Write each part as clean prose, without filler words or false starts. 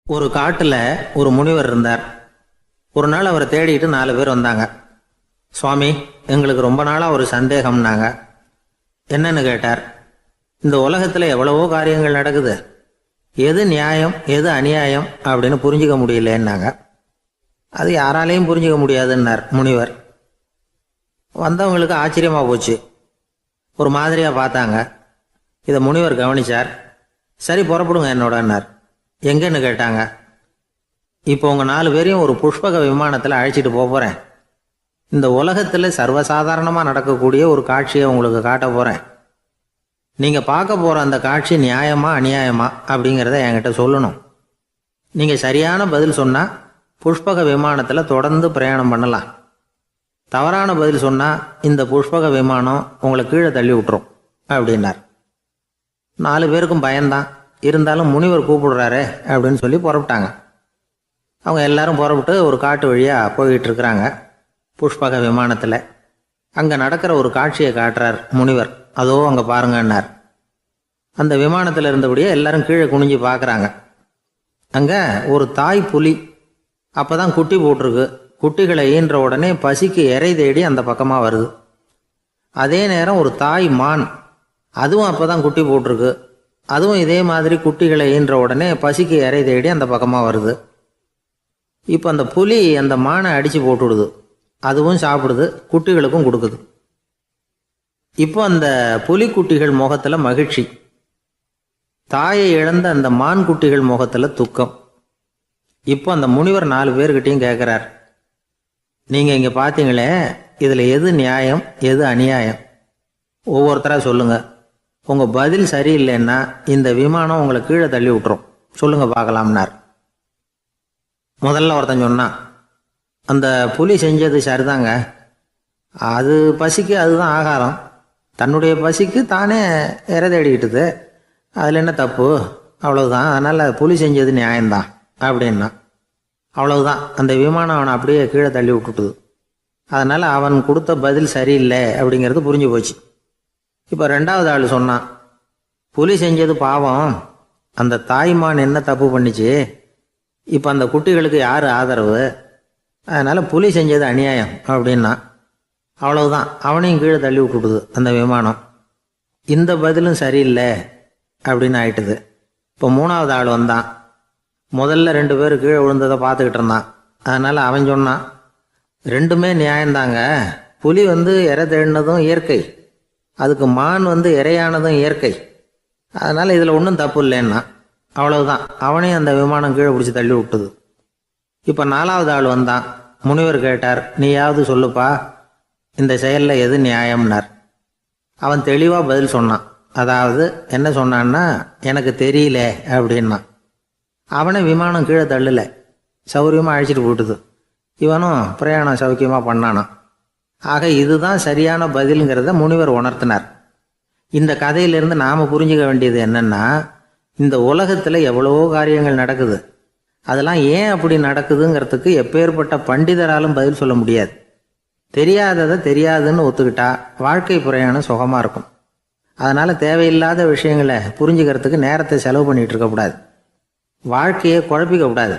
ஒரு காட்டுல ஒரு முனிவர் இருந்தார். ஒரு நாள் அவரை தேடிட்டு 4 பேர் வந்தாங்க. சுவாமி, எங்களுக்கு ரொம்ப நாளா ஒரு சந்தேகம்னாங்க. என்னன்னு கேட்டார். இந்த உலகத்துல எவ்வளவோ காரியங்கள் நடக்குது, எது நியாயம் எது அநியாயம் அப்படின்னு புரிஞ்சுக்க முடியலன்னாங்க. அது யாராலையும் புரிஞ்சுக்க முடியாதுன்னார் முனிவர். வந்தவங்களுக்கு ஆச்சரியமா போச்சு, ஒரு மாதிரியா பார்த்தாங்க. இதை முனிவர் கவனிச்சார். சரி, புறப்படுங்க என்னோடன்னார். எங்கன்னு கேட்டாங்க. இப்போ உங்க 4 பேரையும் ஒரு புஷ்பக விமானத்தில் அழைச்சிட்டு போறேன். இந்த உலகத்தில் சர்வசாதாரணமாக நடக்கக்கூடிய ஒரு காட்சியை உங்களுக்கு காட்ட போறேன். நீங்க பார்க்க போற அந்த காட்சி நியாயமா அநியாயமா அப்படிங்கிறத என்கிட்ட சொல்லணும். நீங்க சரியான பதில் சொன்னா புஷ்பக விமானத்தில் தொடர்ந்து பிரயாணம் பண்ணலாம். தவறான பதில் சொன்னா இந்த புஷ்பக விமானம் உங்களை கீழே தள்ளி விட்டுரும் அப்படின்னார். 4 பேருக்கும் பயம்தான். இருந்தாலும் முனிவர் கூப்பிடுறாரு அப்படின்னு சொல்லி புறப்பட்டாங்க. அவங்க எல்லாரும் புறப்பட்டு ஒரு காட்டு வழியாக போய்கிட்டு இருக்கிறாங்க புஷ்பக விமானத்தில். அங்கே நடக்கிற ஒரு காட்சியை காட்டுறார் முனிவர். அதோ அங்கே பாருங்கன்னார். அந்த விமானத்தில் இருந்தபடியே எல்லாரும் கீழே குனிஞ்சு பார்க்குறாங்க. அங்கே ஒரு தாய் புலி அப்போ தான் குட்டி போட்டிருக்கு. குட்டிகளை ஈன்ற உடனே பசிக்கு இறை தேடி அந்த பக்கமாக வருது. அதே நேரம் ஒரு தாய் மான், அதுவும் அப்போ தான் குட்டி போட்டிருக்கு. அதுவும் இதே மாதிரி குட்டிகளை ஈன்ற உடனே பசிக்கு இறை தேடி அந்த பக்கமாக வருது. இப்போ அந்த புலி அந்த மானை அடித்து போட்டுடுது. அதுவும் சாப்பிடுது, குட்டிகளுக்கும் கொடுக்குது. இப்போ அந்த புலி குட்டிகள் முகத்தில் மகிழ்ச்சி, தாயை இழந்த அந்த மான் குட்டிகள் முகத்தில் துக்கம். இப்போ அந்த முனிவர் 4 பேர்கிட்டையும் கேட்குறார், நீங்கள் இங்கே பார்த்தீங்களே, இதில் எது நியாயம் எது அநியாயம்? ஒவ்வொருத்தராக சொல்லுங்கள். உங்கள் பதில் சரியில்லைன்னா இந்த விமானம் உங்களை கீழே தள்ளி விட்டுரும். சொல்லுங்கள் பார்க்கலாம்னார். முதல்ல ஒருத்தன் சொன்னான், அந்த புலி செஞ்சது சரிதாங்க. அது பசிக்கு அதுதான் ஆகாரம். தன்னுடைய பசிக்கு தானே இறை தேடிக்கிட்டுது. அதில் என்ன தப்பு? அவ்வளவுதான். அதனால் புலி செஞ்சது நியாயம்தான் அப்படின்னா. அவ்வளவுதான், அந்த விமானம் அவனை அப்படியே கீழே தள்ளி விட்டுட்டுது. அதனால் அவன் கொடுத்த பதில் சரியில்லை அப்படிங்கிறது புரிஞ்சு போச்சு. இப்போ 2வது ஆள் சொன்னான், புலி செஞ்சது பாவம், அந்த தாய்மான் என்ன தப்பு பண்ணிச்சு? இப்போ அந்த குட்டிகளுக்கு யார் ஆதரவு? அதனால் புலி செஞ்சது அநியாயம் அப்படின்னா. அவ்வளவுதான், அவனையும் கீழே தள்ளி விட்டுடுது அந்த விமானம். இந்த பதிலும் சரியில்லை அப்படின்னு ஆயிட்டுது. இப்போ 3வது ஆள் வந்தான். முதல்ல 2 பேர் கீழே விழுந்ததை பார்த்துக்கிட்டு இருந்தான். அதனால் அவன் சொன்னான், ரெண்டுமே நியாயம்தாங்க. புலி இறை தேடினதும் இயற்கை, அதுக்கு மான் இறையானதும் இயற்கை. அதனால் இதில் ஒன்றும் தப்பு இல்லைன்னா. அவ்வளவுதான், அவனையும் அந்த விமானம் கீழே பிடிச்சி தள்ளி விட்டுது. இப்போ 4வது ஆள் வந்தான். முனிவர் கேட்டார், நீயாவது சொல்லுப்பா, இந்த செயலில் எது நியாயம்னார். அவன் தெளிவாக பதில் சொன்னான். அதாவது என்ன சொன்னான்னா, எனக்கு தெரியல அப்படின்னா. அவனை விமானம் கீழே தள்ளலை, சௌரியமாக அழைச்சிட்டு போட்டுது. இவனும் பிரயாணம் சௌக்கியமாக பண்ணானான். ஆக இதுதான் சரியான பதிலுங்கிறத முனிவர் உணர்த்தினார். இந்த கதையிலிருந்து நாம் புரிஞ்சுக்க வேண்டியது என்னன்னா, இந்த உலகத்தில் எவ்வளவோ காரியங்கள் நடக்குது. அதெல்லாம் ஏன் அப்படி நடக்குதுங்கிறதுக்கு எப்பேற்பட்ட பண்டிதராலும் பதில் சொல்ல முடியாது. தெரியாததை தெரியாதுன்னு ஒத்துக்கிட்டா வாழ்க்கை பிரயாணம் சுகமாக இருக்கும். அதனால் தேவையில்லாத விஷயங்களை புரிஞ்சுக்கிறதுக்கு நேரத்தை செலவு பண்ணிகிட்டு இருக்கக்கூடாது. வாழ்க்கையை குழப்பிக்க கூடாது.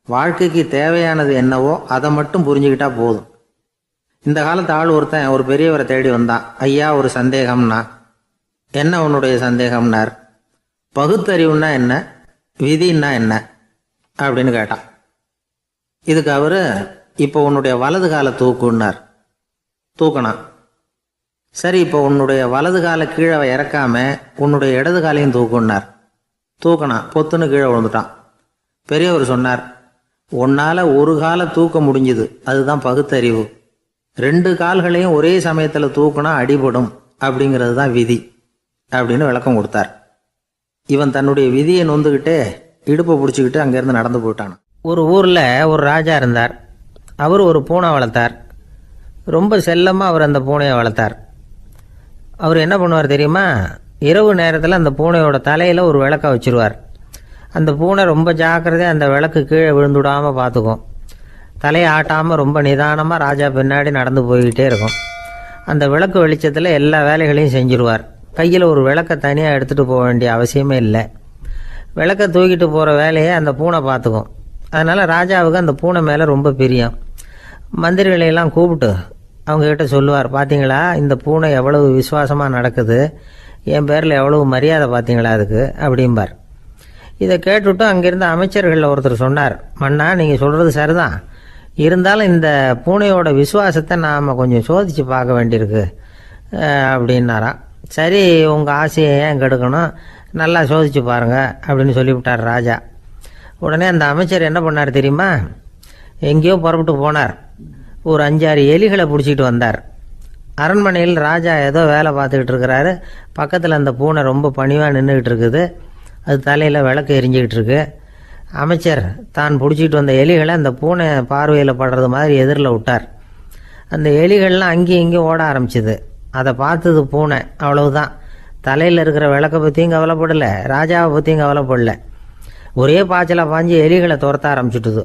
வாழ்க்கைக்கு தேவையானது என்னவோ அதை மட்டும் புரிஞ்சுக்கிட்டா போதும். இந்த காலத்து ஆள் ஒருத்தன் ஒரு பெரியவரை தேடி வந்தான். ஐயா, ஒரு சந்தேகம்னா. என்ன உன்னுடைய சந்தேகம்னார். பகுத்தறிவுன்னா என்ன, விதின்னா என்ன அப்படின்னு கேட்டான். இதுக்கு அவர், இப்போ உன்னுடைய வலது காலை தூக்குன்னார். தூக்கினான். சரி, இப்போ உன்னுடைய வலது காலை கீழே இறக்காம உன்னுடைய இடது காலையும் தூக்குன்னார். தூக்கினான். பொத்துன்னு கீழே விழுந்துட்டான். பெரியவர் சொன்னார், உன்னால் ஒரு காலை தூக்க முடிஞ்சுது, அதுதான் பகுத்தறிவு. 2 கால்களையும் ஒரே சமயத்தில் தூக்குனா அடிபடும், அப்படிங்கிறது தான் விதி அப்படின்னு விளக்கம் கொடுத்தார். இவன் தன்னுடைய விதியை நொந்துக்கிட்டே இடுப்பை பிடிச்சிக்கிட்டு அங்கேருந்து நடந்து போயிட்டான். ஒரு ஊரில் ஒரு ராஜா இருந்தார். அவர் ஒரு பூனை வளர்த்தார். ரொம்ப செல்லமாக அவர் அந்த பூனையை வளர்த்தார். அவர் என்ன பண்ணுவார் தெரியுமா? இரவு நேரத்தில் அந்த பூனையோட தலையில் ஒரு விளக்கை வச்சுருவார். அந்த பூனை ரொம்ப ஜாக்கிரதையாக அந்த விளக்கு கீழே விழுந்துடாமல் பார்த்துக்கும். தலையை ஆட்டாமல் ரொம்ப நிதானமாக ராஜா பின்னாடி நடந்து போய்கிட்டே இருக்கும். அந்த விளக்கு வெளிச்சத்தில் எல்லா வேலைகளையும் செஞ்சுருவார். கையில் ஒரு விளக்கை தனியாக எடுத்துகிட்டு போக வேண்டிய அவசியமே இல்லை. விளக்க தூக்கிட்டு போகிற வேலையை அந்த பூனை பார்த்துக்கும். அதனால் ராஜாவுக்கு அந்த பூனை மேலே ரொம்ப பிரியம். மந்திரிகளையெல்லாம் கூப்பிட்டு அவங்கக்கிட்ட சொல்லுவார், பார்த்தீங்களா இந்த பூனை எவ்வளவு விசுவாசமாக நடக்குது, என் பேரில் எவ்வளவு மரியாதை பார்த்தீங்களா அதுக்கு அப்படிம்பார். இதை கேட்டுவிட்டு அங்கேருந்து அமைச்சர்களில் ஒருத்தர் சொன்னார், மன்னா நீங்கள் சொல்கிறது சரிதான், இருந்தாலும் இந்த பூனையோட விசுவாசத்தை நாம் கொஞ்சம் சோதித்து பார்க்க வேண்டியிருக்கு அப்படின்னாராம். சரி, உங்கள் ஆசையை ஏன் கெடுக்கணும், நல்லா சோதிச்சு பாருங்கள் அப்படின்னு சொல்லிவிட்டார் ராஜா. உடனே அந்த அமைச்சர் என்ன பண்ணார் தெரியுமா, எங்கேயோ புறப்பட்டு போனார். ஒரு 5-6 எலிகளை பிடிச்சிட்டு வந்தார். அரண்மனையில் ராஜா ஏதோ வேலை பார்த்துக்கிட்டு இருக்கிறாரு. பக்கத்தில் அந்த பூனை ரொம்ப பணிவாக நின்றுக்கிட்டு இருக்குது. அது தலையில் விளக்கு எரிஞ்சிக்கிட்டு இருக்கு. அமைச்சர் தான் பிடிச்சிட்டு வந்த எலிகளை அந்த பூனை பார்வையில் படுறது மாதிரி எதிரில் விட்டார். அந்த எலிகள்லாம் அங்கேயும் இங்கேயும் ஓட ஆரம்பிச்சிது. அதை பார்த்தது பூனை, அவ்வளவுதான். தலையில் இருக்கிற விளக்கை பற்றியும் கவலைப்படலை, ராஜாவை பற்றியும் கவலைப்படலை. ஒரே பாய்ச்சலாக பாஞ்சு எலிகளை துரத்த ஆரம்பிச்சுட்டுது.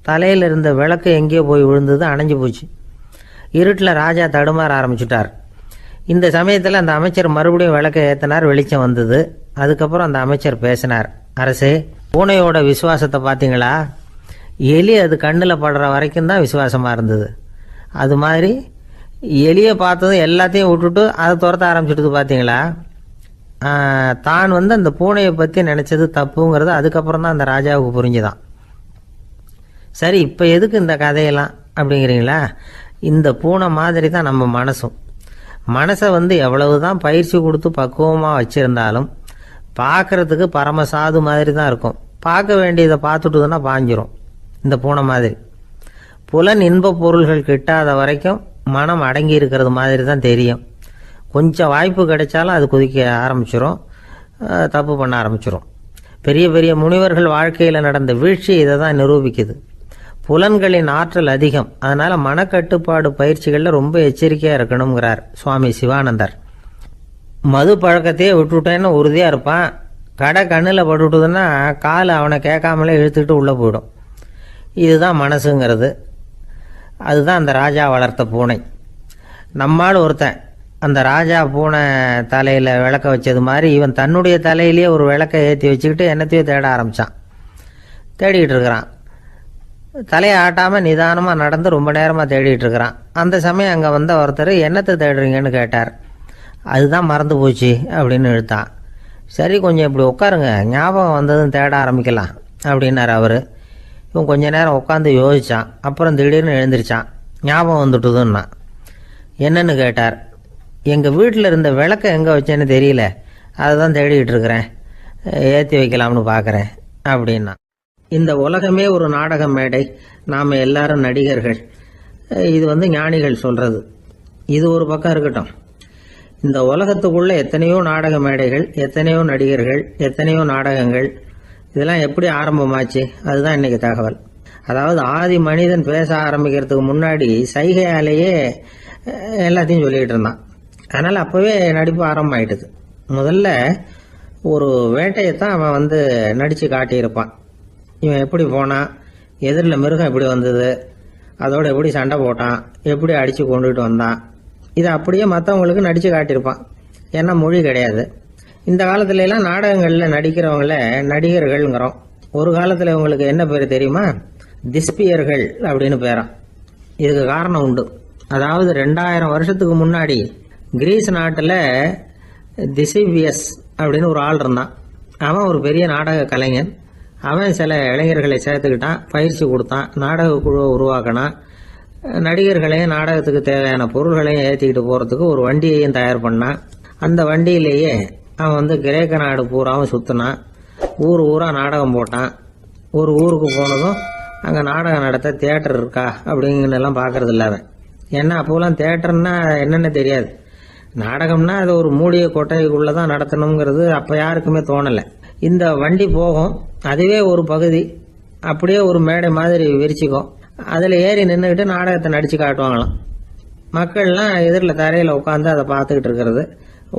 தலையில் இருந்த விளக்கு எங்கேயோ போய் விழுந்தது, அணைஞ்சு போச்சு. இருட்டில் ராஜா தடுமாற ஆரம்பிச்சுட்டார். இந்த சமயத்தில் அந்த அமைச்சர் மறுபடியும் விளக்கை ஏற்றினார். வெளிச்சம் வந்தது. அதுக்கப்புறம் அந்த அமைச்சர் பேசினார், அரசே, பூனையோட விசுவாசத்தை பார்த்தீங்களா, எலி அது கண்ணில் படுற வரைக்கும் தான் விசுவாசமாக இருந்தது. அது மாதிரி எலியை பார்த்ததும் எல்லாத்தையும் விட்டுட்டு அதை துரத்த ஆரம்பிச்சுட்டு பார்த்தீங்களா. தான் அந்த பூனையை பற்றி நினச்சது தப்புங்கிறது அதுக்கப்புறம் தான் அந்த ராஜாவுக்கு புரிஞ்சுதான். சரி, இப்போ எதுக்கு இந்த கதையெல்லாம் அப்படிங்கிறீங்களா, இந்த பூனை மாதிரி தான் நம்ம மனசும். மனசை எவ்வளவு தான் பயிற்சி கொடுத்து பக்குவமாக வச்சுருந்தாலும் பார்க்குறதுக்கு பரமசாது மாதிரி தான் இருக்கும். பார்க்க வேண்டியதை பார்த்துட்டுதுன்னா பாஞ்சிரும். இந்த பூனை மாதிரி புலன் இன்ப பொருள்கள் கிட்டாத வரைக்கும் மனம் அடங்கி இருக்கிறது மாதிரி தான் தெரியும். கொஞ்சம் வாய்ப்பு கிடைச்சாலும் அது குதிக்க ஆரம்பிச்சிடும், தப்பு பண்ண ஆரம்பிச்சிடும். பெரிய பெரிய முனிவர்கள் வாழ்க்கையில் நடந்த வீழ்ச்சி இதை தான் நிரூபிக்குது. புலன்களின் ஆற்றல் அதிகம், அதனால் மனக்கட்டுப்பாடு பயிற்சிகளில் ரொம்ப எச்சரிக்கையாக இருக்கணுங்கிறார் சுவாமி சிவானந்தர். மது பழக்கத்தையே விட்டுவிட்டேன்னு உறுதியாக இருப்பான். கடை கண்ணில் பட்டுவிட்டதுன்னா கால் அவனை கேட்காமலே இழுத்துக்கிட்டு உள்ளே போயிடும். இதுதான் மனசுங்கிறது. அதுதான் அந்த ராஜா வளர்த்த பூனை. நம்மால் ஒருத்தன் அந்த ராஜா பூனை தலையில் விளக்க வச்சது மாதிரி இவன் தன்னுடைய தலையிலேயே ஒரு விளக்கை ஏற்றி வச்சுக்கிட்டு என்னத்தையோ தேட ஆரம்பித்தான். தேடிக்கிட்டு இருக்கிறான். தலையை ஆட்டாமல் நிதானமாக நடந்து ரொம்ப நேரமாக தேடிட்டு இருக்கிறான். அந்த சமயம் அங்கே வந்த ஒருத்தர், என்னத்தை தேடுறீங்கன்னு கேட்டார். அதுதான் மறந்து போச்சு அப்படின்னு இழுத்தான். சரி, கொஞ்சம் இப்படி உட்காருங்க, ஞாபகம் வந்ததுன்னு தேட ஆரம்பிக்கலாம் அப்படின்னார் அவர். இவன் கொஞ்ச நேரம் உட்காந்து யோசித்தான். அப்புறம் திடீர்னு எழுந்திரிச்சான். ஞாபகம் வந்துட்டுதுன்னா. என்னன்னு கேட்டார். எங்கள் வீட்டில் இருந்த விளக்கை எங்கே வச்சேன்னு தெரியல, அதை தான் தேடிக்கிட்டு இருக்கிறேன், ஏற்றி வைக்கலாம்னு பார்க்குறேன் அப்படின்னா. இந்த உலகமே ஒரு நாடக மேடை, நாம் எல்லாரும் நடிகர்கள். இது ஞானிகள் சொல்கிறது. இது ஒரு பக்கம் இருக்கட்டும். இந்த உலகத்துக்குள்ளே எத்தனையோ நாடக மேடைகள், எத்தனையோ நடிகர்கள், எத்தனையோ நாடகங்கள், இதெல்லாம் எப்படி ஆரம்பமாச்சு, அதுதான் இன்றைக்கி தகவல். அதாவது ஆதி மனிதன் பேச ஆரம்பிக்கிறதுக்கு முன்னாடி சைகையாலேயே எல்லாத்தையும் சொல்லிக்கிட்டு இருந்தான். அதனால் அப்போவே நடிப்பு ஆரம்பமாயிட்டுது. முதல்ல ஒரு வேட்டையைத்தான் அவன் நடித்து காட்டியிருப்பான். இவன் எப்படி போனான், எதிரில் மிருகம் எப்படி வந்தது, அதோடு எப்படி சண்டை போட்டான், எப்படி அடித்து கொண்டுகிட்டு வந்தான், இதை அப்படியே மற்றவங்களுக்கு நடித்து காட்டியிருப்பான். ஏன்னா மொழி கிடையாது. இந்த காலத்துலலாம் நாடகங்களில் நடிக்கிறவங்கள நடிகர்கள்ங்கிறோம். ஒரு காலத்தில் இவங்களுக்கு என்ன பேர் தெரியுமா, திஸ்பியர்கள் அப்படின்னு பேரான். இதுக்கு காரணம் உண்டு. அதாவது 2000 வருஷத்துக்கு முன்னாடி கிரீஸ் நாட்டில் திசிபியஸ் அப்படின்னு ஒரு ஆள் இருந்தான். அவன் ஒரு பெரிய நாடக கலைஞன். அவன் சில இளைஞர்களை சேர்த்துக்கிட்டான், பயிற்சி கொடுத்தான், நாடக குழுவை உருவாக்கினான். நடிகர்களையும் நாடகத்துக்கு தேவையான பொருள்களையும் ஏற்றிக்கிட்டு போகிறதுக்கு ஒரு வண்டியையும் தயார் பண்ணான். அந்த வண்டியிலேயே அவன் கிரேக்க நாடு பூராவும் சுற்றினான். ஊர் ஊராக நாடகம் போட்டான். ஒரு ஊருக்கு போனதும் அங்கே நாடகம் நடத்த தியேட்டர் இருக்கா அப்படிங்கலாம் பார்க்கறது இல்லை அவன். ஏன்னா அப்போலாம் தியேட்டர்னா என்னென்னு தெரியாது. நாடகம்னா அது ஒரு மூடிய கொட்டைக்குள்ளே தான் நடத்தணுங்கிறது அப்போ யாருக்குமே தோணலை. இந்த வண்டி போகும், அதுவே ஒரு பகுதி அப்படியே ஒரு மேடை மாதிரி விரிச்சிக்கும். அதில் ஏறி நின்றுக்கிட்டு நாடகத்தை நடித்து காட்டுவாங்களாம். மக்கள்லாம் எதிரில் தரையில் உட்காந்து அதை பார்த்துக்கிட்டு இருக்கிறது.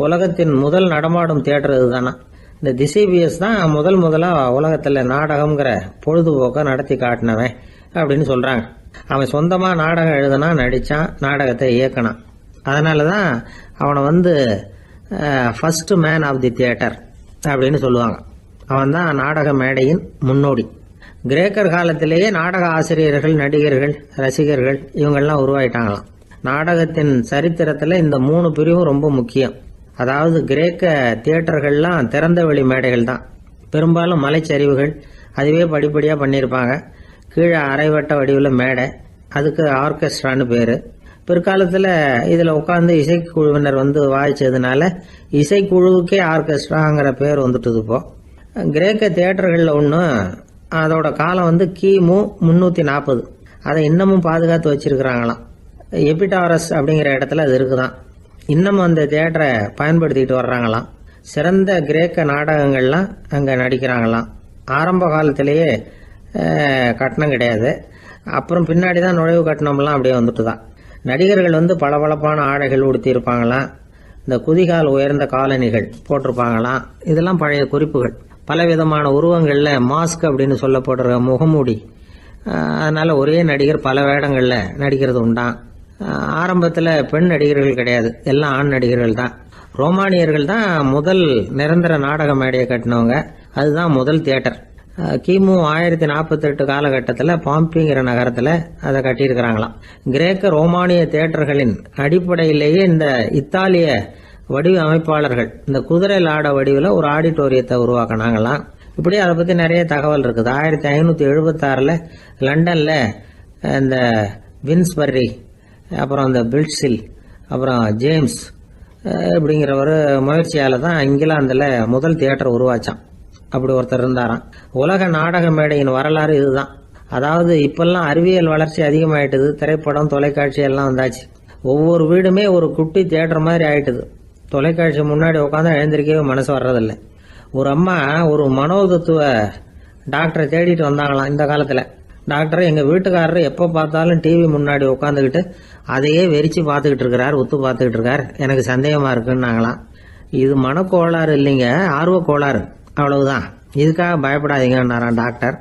உலகத்தின் முதல் நடமாடும் தியேட்டர் இது தானே. இந்த திசிபியஸ் தான் முதலாக உலகத்தில் நாடகம்ங்கிற பொழுதுபோக்கை நடத்தி காட்டினவன் அப்படின்னு சொல்கிறாங்க. அவன் சொந்தமாக நாடகம் எழுதுனா, நடித்தான், நாடகத்தை இயக்கினான். அதனால தான் அவனை first man of the theatre அப்படின்னு சொல்லுவாங்க. அவன் தான் நாடக மேடையின் முன்னோடி. கிரேக்கர் காலத்திலேயே நாடக ஆசிரியர்கள், நடிகர்கள், ரசிகர்கள் இவங்கெல்லாம் உருவாயிட்டாங்களாம். நாடகத்தின் சரித்திரத்தில் இந்த 3 பிரிவும் ரொம்ப முக்கியம். அதாவது கிரேக்க தியேட்டர்கள்லாம் திறந்த வெளி மேடைகள் தான். பெரும்பாலும் மலைச்சரிவுகள், அதுவே படிப்படியாக பண்ணியிருப்பாங்க. கீழே அரைவட்ட வடிவில் மேடை, அதுக்கு ஆர்கெஸ்ட்ரான்னு பேர். பிற்காலத்தில் இதில் உட்காந்து இசைக்குழுவினர் வாய்ச்சதுனால இசைக்குழுவுக்கே ஆர்கெஸ்ட்ராங்கிற பேர் வந்துட்டுது. இப்போ கிரேக்க தியேட்டர்களில் ஒன்று, அதோட காலம் கிமு 340. அதை இன்னமும் பாதுகாத்து வச்சிருக்கிறாங்களாம். எபிடாரஸ் அப்படிங்கிற இடத்துல அது இருக்குதான். இன்னமும் அந்த தியேட்டரை பயன்படுத்திட்டு வர்றாங்களாம். சிறந்த கிரேக்க நாடகங்கள்லாம் அங்கே நடிக்கிறாங்களாம். ஆரம்ப காலத்திலேயே கட்டணம் கிடையாது. அப்புறம் பின்னாடி தான் நுழைவு கட்டணம்லாம் அப்படியே வந்துட்டு தான். நடிகர்கள் பளபளப்பான ஆடைகள் உடுத்தியிருப்பாங்களாம். இந்த குதிகால் உயர்ந்த காலணிகள் போட்டிருப்பாங்களாம். இதெல்லாம் பழைய குறிப்புகள். பலவிதமான உருவங்களில் மாஸ்க் அப்படின்னு சொல்லப்படுற முகமூடி. அதனால ஒரே நடிகர் பல வேடங்களில் நடிக்கிறது உண்டான். ஆரம்பத்தில் பெண் நடிகர்கள் கிடையாது, எல்லாம் ஆண் நடிகர்கள் தான். ரோமானியர்கள் தான் முதல் நிரந்தர நாடக மேடையை கட்டினவங்க. அதுதான் முதல் தியேட்டர். கிமு 1048 காலகட்டத்தில் பாம்பிங்கிற நகரத்தில் அதை கட்டியிருக்கிறாங்களாம். கிரேக்க ரோமானிய தியேட்டர்களின் அடிப்படையிலேயே இந்த இத்தாலிய வடிவ அமைப்பாளர்கள் இந்த குதிரை லாட வடிவில் ஒரு ஆடிட்டோரியத்தை உருவாக்கினாங்களாம். இப்படி அதை பற்றி நிறைய தகவல் இருக்குது. 1576 லண்டனில் இந்த வின்ஸ்பர்ரி, அப்புறம் இந்த பில்ட்ஸில், அப்புறம் ஜேம்ஸ் இப்படிங்கிறவர் முயற்சியால் தான் இங்கிலாந்தில் முதல் தியேட்டர் உருவாச்சான். அப்படி ஒருத்தர் இருந்தாராம். உலக நாடக மேடையின் வரலாறு இதுதான். அதாவது இப்பெல்லாம் அறிவியல் வளர்ச்சி அதிகமாயிட்டுது. திரைப்படம், தொலைக்காட்சி எல்லாம் வந்தாச்சு. ஒவ்வொரு வீடுமே ஒரு குட்டி தியேட்டர் மாதிரி ஆயிட்டுது. தொலைக்காட்சி முன்னாடி உட்காந்து எழுந்திருக்கவே மனசு வர்றதில்லை. ஒரு அம்மா ஒரு மனோதத்துவ டாக்டரை தேடிட்டு வந்தாங்களாம் இந்த காலத்தில். டாக்டர், எங்கள் வீட்டுக்காரர் எப்போ பார்த்தாலும் டிவி முன்னாடி உட்காந்துக்கிட்டு அதையே வெறிச்சு பார்த்துக்கிட்டு இருக்கிறார், உத்து பார்த்துக்கிட்டு இருக்கார், எனக்கு சந்தேகமாக இருக்குன்னாங்களாம். இது மனக்கோளாறு இல்லைங்க, ஆர்வ கோளாறு, அவ்வளவுதான். இதுக்காக பயப்படாதீங்கன்னாராம் டாக்டர்.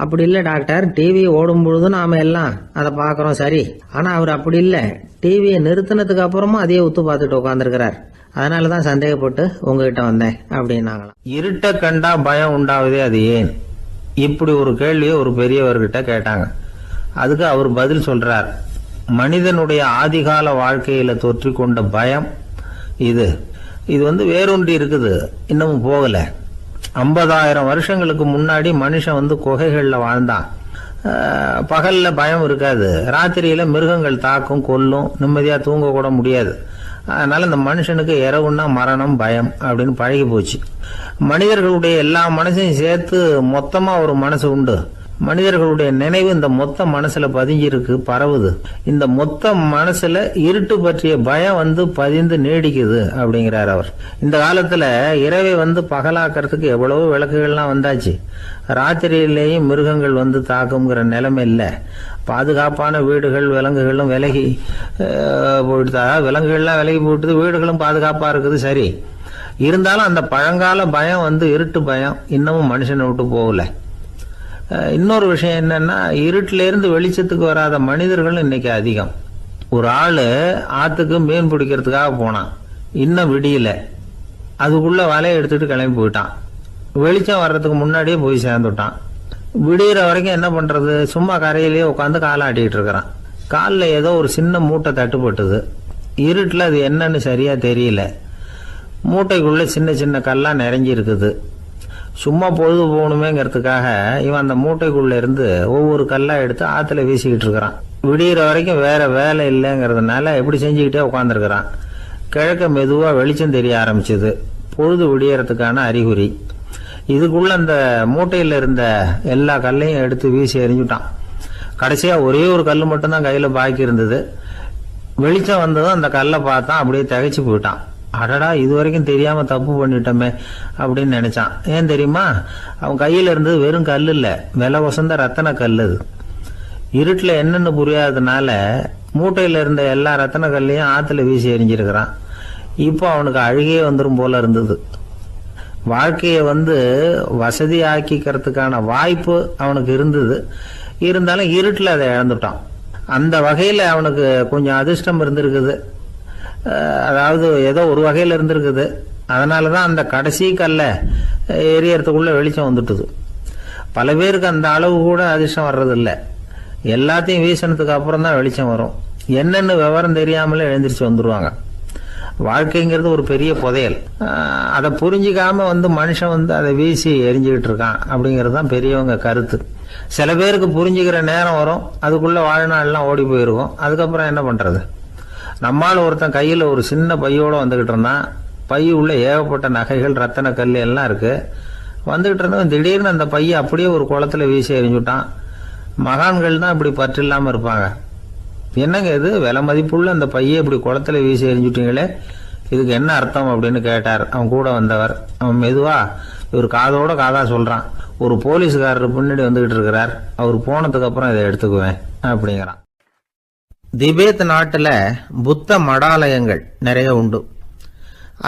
அப்படி இல்லை டாக்டர், டிவி ஓடும் பொழுது நாம எல்லாம் அதை பார்க்குறோம் சரி, ஆனால் அவர் அப்படி இல்லை, டிவியை நிறுத்தினதுக்கு அப்புறமும் அதையே உத்து பார்த்துட்டு உட்காந்துருக்கிறார், அதனால தான் சந்தேகப்பட்டு உங்ககிட்ட வந்தேன் அப்படின்னாங்களாம். இருட்ட கண்டா பயம் உண்டாவதே அது ஏன்? இப்படி ஒரு கேள்வியை ஒரு பெரியவர்கிட்ட கேட்டாங்க. அதுக்கு அவர் பதில் சொல்றார். மனிதனுடைய ஆதிகால வாழ்க்கையில தொற்றிக்கொண்ட பயம் இது வேரூன்றி இருக்குது, இன்னமும் போகல. 50,000 வருஷங்களுக்கு முன்னாடி மனுஷன் குகைகள்ல வாழ்ந்தான். பகல்ல பயம் இருக்காது, ராத்திரியில மிருகங்கள் தாக்கும், கொல்லும், நிம்மதியா தூங்க கூட முடியாது. அதனால இந்த மனுஷனுக்கு இரவுன்னா மரணம், பயம் அப்படின்னு பழகி போச்சு. மனிதர்களுடைய எல்லா மனசையும் சேர்த்து மொத்தமா ஒரு மனசு உண்டு. மனிதர்களுடைய நினைவு இந்த மொத்த மனசுல பதிஞ்சிருக்கு, பரவுது. இந்த மொத்த மனசுல இருட்டு பற்றிய பயம் பதிந்து நீடிக்குது அப்படிங்கிறார் அவர். இந்த காலத்துல இரவை பகலாக்கிறதுக்கு எவ்வளவோ விளக்குகள்லாம் வந்தாச்சு. ராத்திரியிலேயும் மிருகங்கள் தாக்குங்கிற நிலைமை இல்லை. பாதுகாப்பான வீடுகள், விலங்குகளும் விலகி போயிட்டா, விலங்குகள்லாம் விலகி போயிட்டுது, வீடுகளும் பாதுகாப்பா இருக்குது சரி. இருந்தாலும் அந்த பழங்கால பயம் இருட்டு பயம் இன்னமும் மனுஷனை விட்டு போகல. இன்னொரு விஷயம் என்னன்னா, இருட்டுல இருந்து வெளிச்சத்துக்கு வராத மனிதர்கள் இன்னைக்கு அதிகம். ஒரு ஆளு ஆத்துக்கு மீன் பிடிக்கிறதுக்காக போனான், இன்னும் விடியல, அதுக்குள்ள வலையை எடுத்துட்டு கிளம்பி போயிட்டான். வெளிச்சம் வர்றதுக்கு முன்னாடியே போய் சேர்ந்துட்டான். விடிகிற வரைக்கும் என்ன பண்றது, சும்மா கரையிலேயே உட்காந்து காலாட்டிட்டு இருக்கிறான். காலில் ஏதோ ஒரு சின்ன மூட்டை தட்டுப்பட்டுது. இருட்டில் அது என்னன்னு சரியா தெரியல. மூட்டைக்குள்ள சின்ன சின்ன கல்லா நிறைஞ்சி இருக்குது. சும்மா பொழுது போகணுமேங்கிறதுக்காக இவன் அந்த மூட்டைக்குள்ள இருந்து ஒவ்வொரு கல்லா எடுத்து ஆத்துல வீசிக்கிட்டு இருக்கிறான். விடிகிற வரைக்கும் வேற வேலை இல்லைங்கிறதுனால எப்படி செஞ்சுக்கிட்டே உட்காந்துருக்கிறான். கிழக்க மெதுவா வெளிச்சம் தெரிய ஆரம்பிச்சது, பொழுது விடியறதுக்கான அறிகுறி. இதுக்குள்ள அந்த மூட்டையில இருந்த எல்லா கல்லையும் எடுத்து வீசி எறிஞ்சுட்டான். கடைசியா ஒரே ஒரு கல் மட்டும்தான் கையில பாக்கி இருந்தது. வெளிச்சம் வந்ததும் அந்த கல்லை பார்த்தான், அப்படியே திகைச்சு போயிட்டான். அடடா, இது வரைக்கும் தெரியாம தப்பு பண்ணிட்டோமே அப்படின்னு நினைச்சான். ஏன் தெரியுமா, அவன் கையில இருந்தது வெறும் கல் இல்ல, விலை வசந்த ரத்தன கல். அது இருட்டுல என்னன்னு புரியாததுனால மூட்டையில இருந்த எல்லா ரத்தன கல்லையும் ஆத்துல வீசி எறிஞ்சிருக்கிறான். இப்போ அவனுக்கு அழுகையே வந்துடும் போல இருந்தது. வாழ்க்கையை வசதி ஆக்கிக்கிறதுக்கான வாய்ப்பு அவனுக்கு இருந்தது, இருந்தாலும் இருட்டுல அதை இழந்துட்டான். அந்த வகையில அவனுக்கு கொஞ்சம் அதிர்ஷ்டம் இருந்திருக்குது. அதாவது ஏதோ ஒரு வகையில இருந்திருக்குது. அதனால தான் அந்த கடைசி கல்லை எரியறதுக்குள்ள வெளிச்சம் வந்துட்டுது. பல பேருக்கு அந்த அளவு கூட அதிர்ஷ்டம் வர்றதில்லை. எல்லாத்தையும் வீசினதுக்கு அப்புறம் தான் வெளிச்சம் வரும். என்னென்னு விவரம் தெரியாமலே எழுந்திரிச்சு வந்துடுவாங்க. வாழ்க்கைங்கிறது ஒரு பெரிய புதையல். அதை புரிஞ்சிக்காம மனுஷன் அதை வீசி எரிஞ்சுக்கிட்டு இருக்கான் அப்படிங்கிறது தான் பெரியவங்க கருத்து. சில பேருக்கு புரிஞ்சுக்கிற நேரம் வரும், அதுக்குள்ள வாழ்நாள்லாம் ஓடி போயிருக்கும். அதுக்கப்புறம் என்ன பண்றது? நம்மால் ஒருத்தன் கையில் ஒரு சின்ன பையோட வந்துகிட்டு இருந்தான். பை உள்ள ஏகப்பட்ட நகைகள், ரத்தன கல் எல்லாம் இருக்கு. வந்துகிட்டு இருந்தவன் திடீர்னு அந்த பையை அப்படியே ஒரு குளத்துல வீசி எறிஞ்சுட்டான். மகான்கள் தான் இப்படி பற்று இல்லாம இருப்பாங்க. என்னங்க இது, விலை மதிப்புள்ள அந்த பையை இப்படி குளத்துல வீசி எறிஞ்சுட்டீங்களே, இதுக்கு என்ன அர்த்தம் அப்படின்னு கேட்டார் அவன் கூட வந்தவர். அவன் மெதுவா இவர் காதோட காதா சொல்றான், ஒரு போலீஸ்காரர் பின்னாடி வந்துகிட்டு இருக்கிறார், அவர் போனதுக்கு அப்புறம் இதை எடுத்துக்குவேன் அப்படிங்கிறான். திபேத் நாட்டுல புத்த மடாலயங்கள் நிறைய உண்டு.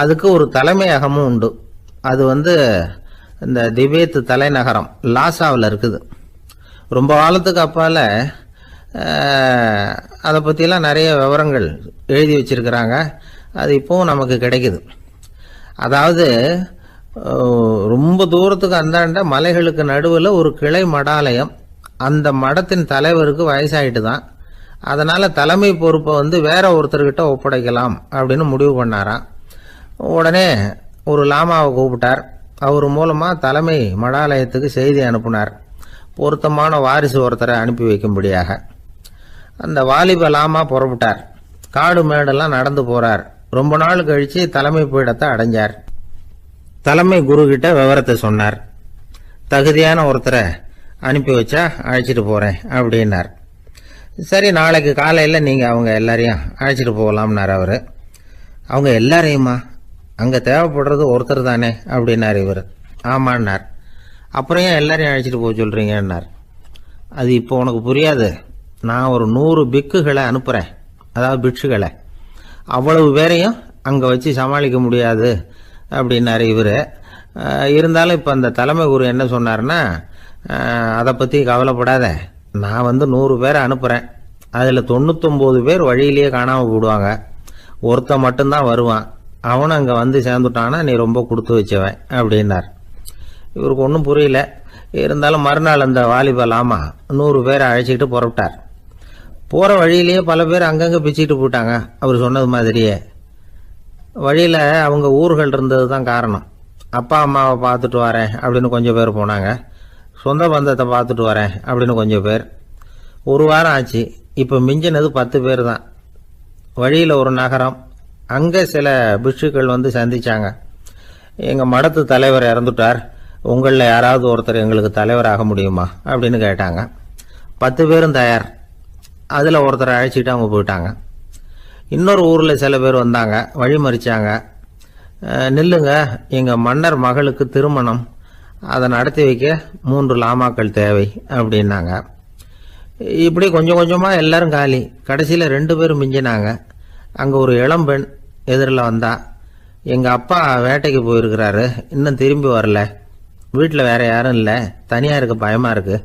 அதுக்கு ஒரு தலைமையகமும் உண்டு. அது இந்த திபேத் தலைநகரம் லாசாவில் இருக்குது. ரொம்ப காலத்துக்கு அப்பால அதை பற்றிலாம் நிறைய விவரங்கள் எழுதி வச்சிருக்கிறாங்க. அது இப்போவும் நமக்கு கிடைக்குது. அதாவது ரொம்ப தூரத்துக்கு அந்தாண்ட மலைகளுக்கு நடுவில் ஒரு கிளை மடாலயம். அந்த மடத்தின் தலைவருக்கு வயசாயிட்டு தான். அதனால் தலைமை பொறுப்பை வேற ஒருத்தர்கிட்ட ஒப்படைக்கலாம் அப்படின்னு முடிவு பண்ணாராம். உடனே ஒரு லாமாவை கூப்பிட்டார். அவர் மூலமாக தலைமை மடாலயத்துக்கு செய்தி அனுப்புனார், பொருத்தமான வாரிசு ஒருத்தரை அனுப்பி வைக்கும்படியாக. அந்த வாலிப லாமா புறப்பட்டார். காடு மேடெல்லாம் நடந்து போறார். ரொம்ப நாள் கழிச்சு தலைமை பீடத்தை அடைஞ்சார். தலைமை குரு கிட்ட விவரத்தை சொன்னார். தகுதியான ஒருத்தரை அனுப்பி வச்சா அழைச்சிட்டு போறேன் அப்படின்னார். சரி, நாளைக்கு காலையில் நீங்கள் அவங்க எல்லாரையும் அழைச்சிட்டு போகலாம்னார் அவர். அவங்க எல்லாரையுமா? அங்கே தேவைப்படுறது ஒருத்தர் தானே அப்படின்னார் இவர். ஆமான்னார். அப்புறம் ஏன் எல்லாரையும் அழைச்சிட்டு போக சொல்கிறீங்கன்னார். அது இப்போ உனக்கு புரியாது. நான் ஒரு 100 பிக்குகளை அனுப்புகிறேன், அதாவது பிட்சுகளை. அவ்வளவு பேரையும் அங்கே வச்சு சமாளிக்க முடியாது அப்படின்னாரு இவர். இருந்தாலும் இப்போ அந்த தலைமை குரு என்ன சொன்னார்னா, அதை பற்றி கவலைப்படாத, நான் 100 பேரை அனுப்புகிறேன். அதில் 99 பேர் வழியிலேயே காணாமல் போடுவாங்க, ஒருத்தன் மட்டும்தான் வருவான். அவனும் அங்கே சேர்ந்துட்டானா நீ ரொம்ப கொடுத்து வச்சவன் அப்படின்னார். இவருக்கு ஒன்றும் புரியல. இருந்தாலும் மறுநாள் அந்த வாலிபலாமா 100 பேரை அழைச்சிக்கிட்டு புறப்பட்டார். போகிற வழியிலேயே பல பேர் அங்கங்கே பிச்சுக்கிட்டு போயிட்டாங்க. அவர் சொன்னது மாதிரியே வழியில் அவங்க ஊர்கள் இருந்தது தான் காரணம். அப்பா அம்மாவை பார்த்துட்டு வரேன் அப்படின்னு கொஞ்சம் பேர் போனாங்க. சொந்த பந்தத்தை பார்த்துட்டு வரேன் அப்படின்னு கொஞ்சம் பேர். ஒரு வாரம் ஆச்சு. இப்போ மிஞ்சினது 10 பேர் தான். வழியில் ஒரு நகரம். அங்கே சில பிட்சுக்கள் சந்திச்சாங்க. எங்கள் மடத்து தலைவர் இறந்துட்டார், உங்களில் யாராவது ஒருத்தர் எங்களுக்கு தலைவராக முடியுமா அப்படின்னு கேட்டாங்க. 10 பேரும் தயார். அதில் ஒருத்தரை அழைச்சிட்டு அவங்க போயிட்டாங்க. இன்னொரு ஊரில் சில பேர் வந்தாங்க, வழி மறிச்சாங்க. நில்லுங்க, எங்கள் மன்னர் மகளுக்கு திருமணம், அதை நடத்தி வைக்க 3 லாமாக்கள் தேவை அப்படின்னாங்க. இப்படி கொஞ்சம் கொஞ்சமாக எல்லாரும் காலி. கடைசியில் 2 பேரும் மிஞ்சினாங்க. அங்கே ஒரு இளம்பெண் எதிரில் வந்தா. எங்கள் அப்பா வேட்டைக்கு போயிருக்கிறாரு, இன்னும் திரும்பி வரல. வீட்டில் வேற யாரும் இல்லை, தனியாக இருக்க பயமாக இருக்குது,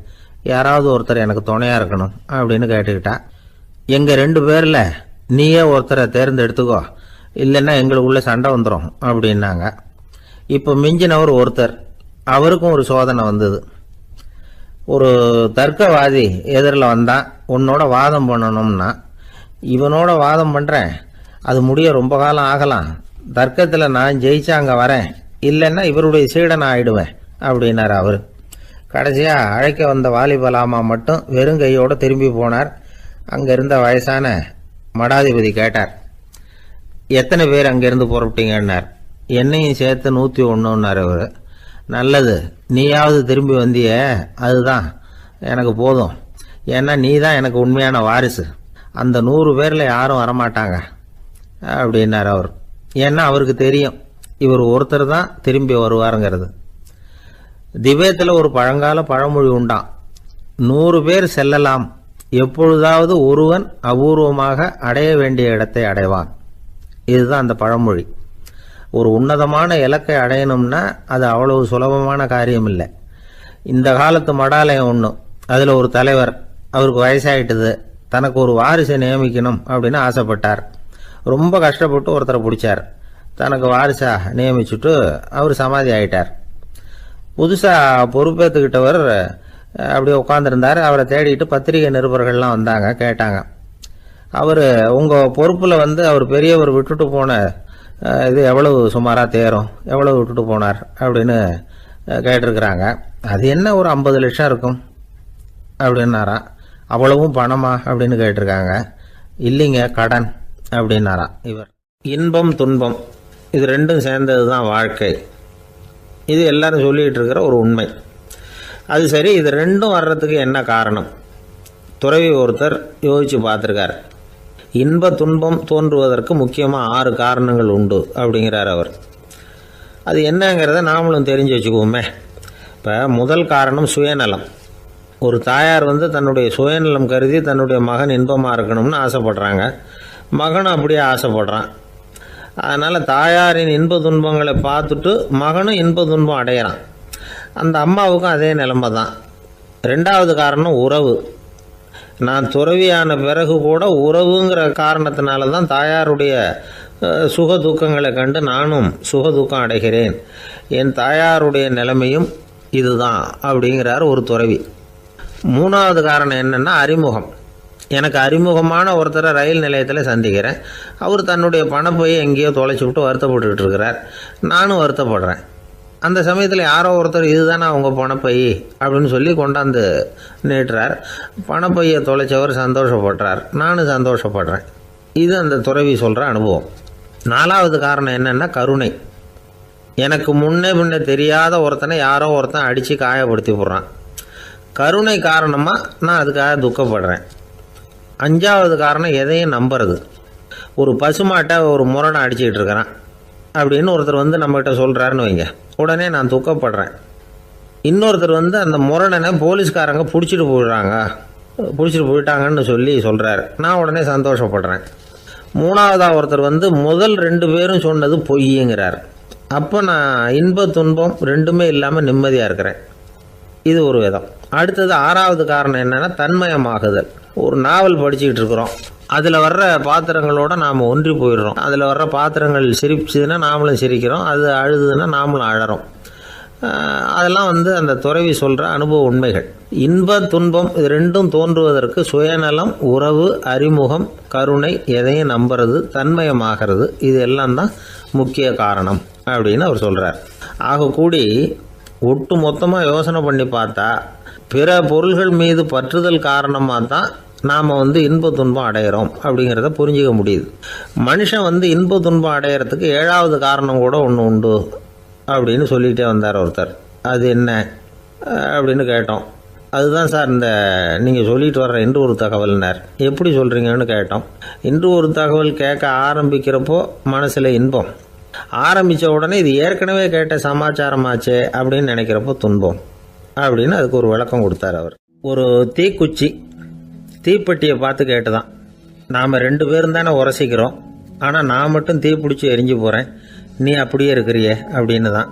யாராவது ஒருத்தர் எனக்கு துணையாக இருக்கணும் அப்படின்னு கேட்டுக்கிட்டா. எங்கள் 2 பேரில் நீயே ஒருத்தரை தேர்ந்தெடுத்துக்கோ, இல்லைன்னா எங்களுக்குள்ள சண்டை வந்துடும் அப்படின்னாங்க. இப்போ மிஞ்சினவர் ஒருத்தர். அவருக்கும் ஒரு சோதனை வந்தது. ஒரு தர்க்கவாதி எதிரில் வந்தான். உன்னோட வாதம் பண்ணணும்னா. இவனோட வாதம் பண்ணுறேன், அது முடிய ரொம்ப காலம் ஆகலாம். தர்க்கத்தில் நான் ஜெயிச்சா அங்கே வரேன், இல்லைன்னா இவருடைய சீடனை ஆயிடுவேன் அப்படின்னார் அவர். கடைசியாக அழைக்க வந்த வாலிபலாமா மட்டும் வெறுங்கையோடு திரும்பி போனார். அங்கே இருந்த வயசான மடாதிபதி கேட்டார், எத்தனை பேர் அங்கேருந்து புறப்பட்டீங்கன்னார். என்னையும் சேர்த்து 101ன்னார் அவர். நல்லது, நீயாவது திரும்பி வந்திய, அதுதான் எனக்கு போதும். ஏன்னா நீ தான் எனக்கு உண்மையான வாரிசு. அந்த 100 பேரில் யாரும் வரமாட்டாங்க அப்படின்னார் அவர். ஏன்னா அவருக்கு தெரியும் இவர் ஒருத்தர் தான் திரும்பி வருவாருங்கிறது. திபேத்தில் ஒரு பழங்கால பழமொழி உண்டாம், 100 பேர் செல்லலாம், எப்பொழுதாவது ஒருவன் அபூர்வமாக அடைய வேண்டிய இடத்தை அடைவான். இதுதான் அந்த பழமொழி. ஒரு உன்னதமான இலக்கை அடையணும்னா அது அவ்வளவு சுலபமான காரியம் இல்லை. இந்த காலத்து மடாலயம் ஒன்று, அதில் ஒரு தலைவர், அவருக்கு வயசாயிட்டுது, தனக்கு ஒரு வாரிசை நியமிக்கணும் அப்படின்னு ஆசைப்பட்டார். ரொம்ப கஷ்டப்பட்டு ஒருத்தரை பிடிச்சார். தனக்கு வாரிசாக நியமிச்சுட்டு அவர் சமாதி ஆயிட்டார். புதுசாக பொறுப்பேற்றுக்கிட்டவர் அப்படியே உட்காந்துருந்தார். அவரை தேடிட்டு பத்திரிகை நிருபர்கள்லாம் வந்தாங்க, கேட்டாங்க. அவர் உங்கள் பொறுப்பில் அவர் பெரியவர் விட்டுட்டு போன இது எவ்வளவு சுமாராக தேரும், எவ்வளவு விட்டுட்டு போனார் அப்படின்னு கேட்டிருக்கிறாங்க. அது என்ன ஒரு 50 லட்சம் இருக்கும் அப்படின்னாராம். அவ்வளவும் பணமா அப்படின்னு கேட்டிருக்காங்க. இல்லைங்க, கடன் அப்படின்னாராம் இவர். இன்பம் துன்பம் இது ரெண்டும் சேர்ந்தது தான் வாழ்க்கை. இது எல்லாரும் சொல்லிகிட்டு இருக்கிற ஒரு உண்மை. அது சரி, இது ரெண்டும் வர்றதுக்கு என்ன காரணம்? துறவி ஒருத்தர் யோசித்து பார்த்துருக்கார். இன்ப துன்பம் தோன்றுவதற்கு முக்கியமாக 6 காரணங்கள் உண்டு அப்படிங்கிறார் அவர். அது என்னங்கிறத நாமளும் தெரிஞ்சு வச்சுக்குவோமே. இப்போ முதல் காரணம் சுயநலம். ஒரு தாயார் தன்னுடைய சுயநலம் கருதி தன்னுடைய மகன் இன்பமாக இருக்கணும்னு ஆசைப்படுறாங்க. மகனும் அப்படியே ஆசைப்படுறான். அதனால் தாயாரின் இன்ப துன்பங்களை பார்த்துட்டு மகனும் இன்ப துன்பம் அடையிறான். அந்த அம்மாவுக்கும் அதே நிலைமை தான். 2வது காரணம் உறவு. நான் துறவியான பிறகு கூட உறவுங்கிற காரணத்தினால தான் தாயாருடைய சுக துக்கங்களை கண்டு நானும் சுக துக்கம் அடைகிறேன். என் தாயாருடைய நிலைமையும் இதுதான் அப்படிங்கிறார் ஒரு துறவி. 3வது காரணம் என்னென்னா அறிமுகம். எனக்கு அறிமுகமான ஒருத்தரை ரயில் நிலையத்தில் சந்திக்கிறேன். அவர் தன்னுடைய பணப்பையை எங்கேயோ தொலைச்சி விட்டு வருத்தப்பட்டுக்கிட்டு இருக்கிறார். நானும் வருத்தப்படுறேன். அந்த சமயத்தில் யாரோ ஒருத்தர் இதுதானே அவங்க பணப்பை அப்படின்னு சொல்லி கொண்டாந்து நீட்டுறார். பணப்பையை தொலைச்சவர் சந்தோஷப்படுறார், நானும் சந்தோஷப்படுறேன். இது அந்த துறவி சொல்கிற அனுபவம். 4வது காரணம் என்னென்னா கருணை. எனக்கு முன்னே தெரியாத ஒருத்தனை யாரோ ஒருத்தன் அடித்து காயப்படுத்தி போடுறான். கருணை காரணமாக நான் அதுக்காக துக்கப்படுறேன். 5வது காரணம் எதையும் நம்புறது. ஒரு பசுமாட்டை ஒரு முரணை அடிச்சுக்கிட்டு இருக்கிறான் அப்படின்னு ஒருத்தர் நம்மகிட்ட சொல்கிறாருன்னு வைங்க, உடனே நான் துக்கப்படுறேன். இன்னொருத்தர் அந்த முரணனை போலீஸ்காரங்க பிடிச்சிட்டு போயிட்டாங்கன்னு சொல்கிறாரு. நான் உடனே சந்தோஷப்படுறேன். 3வதாக ஒருத்தர் முதல் 2 பேரும் சொன்னது பொய்யுங்கிறார். அப்போ நான் இன்ப துன்பம் ரெண்டுமே இல்லாமல் நிம்மதியாக இருக்கிறேன். இது ஒரு விதம். அடுத்தது 6வது காரணம் என்னென்னா தன்மயமாகுதல். ஒரு நாவல் படிச்சுக்கிட்டு இருக்கிறோம். அதில் வர்ற பாத்திரங்களோடு நாம் ஒன்றி போயிடுறோம். அதில் வர்ற பாத்திரங்கள் சிரிச்சுதுன்னா நாமளும் சிரிக்கிறோம், அது அழுதுன்னா நாமளும் அழறோம். அதெல்லாம் அந்த துறவி சொல்கிற அனுபவ உண்மைகள். இன்ப துன்பம் இது ரெண்டும் தோன்றுவதற்கு சுயநலம், உறவு, அறிமுகம், கருணை, எதையும் நம்புறது, தன்மயமாகிறது, இது எல்லாம் தான் முக்கிய காரணம் அப்படின்னு அவர் சொல்கிறார். ஆகக்கூடி ஒட்டு மொத்தமாக யோசனை பண்ணி பார்த்தா பிற பொருள்கள் மீது பற்றுதல் காரணமாக தான் நாம் இன்ப துன்பம் அடையிறோம் அப்படிங்கிறத புரிஞ்சிக்க முடியுது. மனுஷன் இன்ப துன்பம் அடையிறதுக்கு 7வது காரணம் கூட ஒன்று உண்டு அப்படின்னு சொல்லிகிட்டே வந்தார் ஒருத்தர். அது என்ன அப்படின்னு கேட்டோம். அதுதான் சார் இந்த நீங்கள் சொல்லிட்டு வர்ற இன்று ஒரு தகவல்னார். எப்படி சொல்கிறீங்கன்னு கேட்டோம். இன்று ஒரு தகவல் கேட்க ஆரம்பிக்கிறப்போ மனசில் இன்பம், ஆரம்பித்த உடனே இது ஏற்கனவே கேட்ட சமாச்சாரமாச்சே அப்படின்னு நினைக்கிறப்போ துன்பம் அப்படின்னு அதுக்கு ஒரு விளக்கம் கொடுத்தார் அவர். ஒரு தீப்பெட்டியை பார்த்து கேட்டுதான், நாம் 2 பேரும் தானே உரசிக்கிறோம், ஆனால் நான் மட்டும் தீப்பிடிச்சி எரிஞ்சு போகிறேன், நீ அப்படியே இருக்கிறியே அப்படின்னு தான்.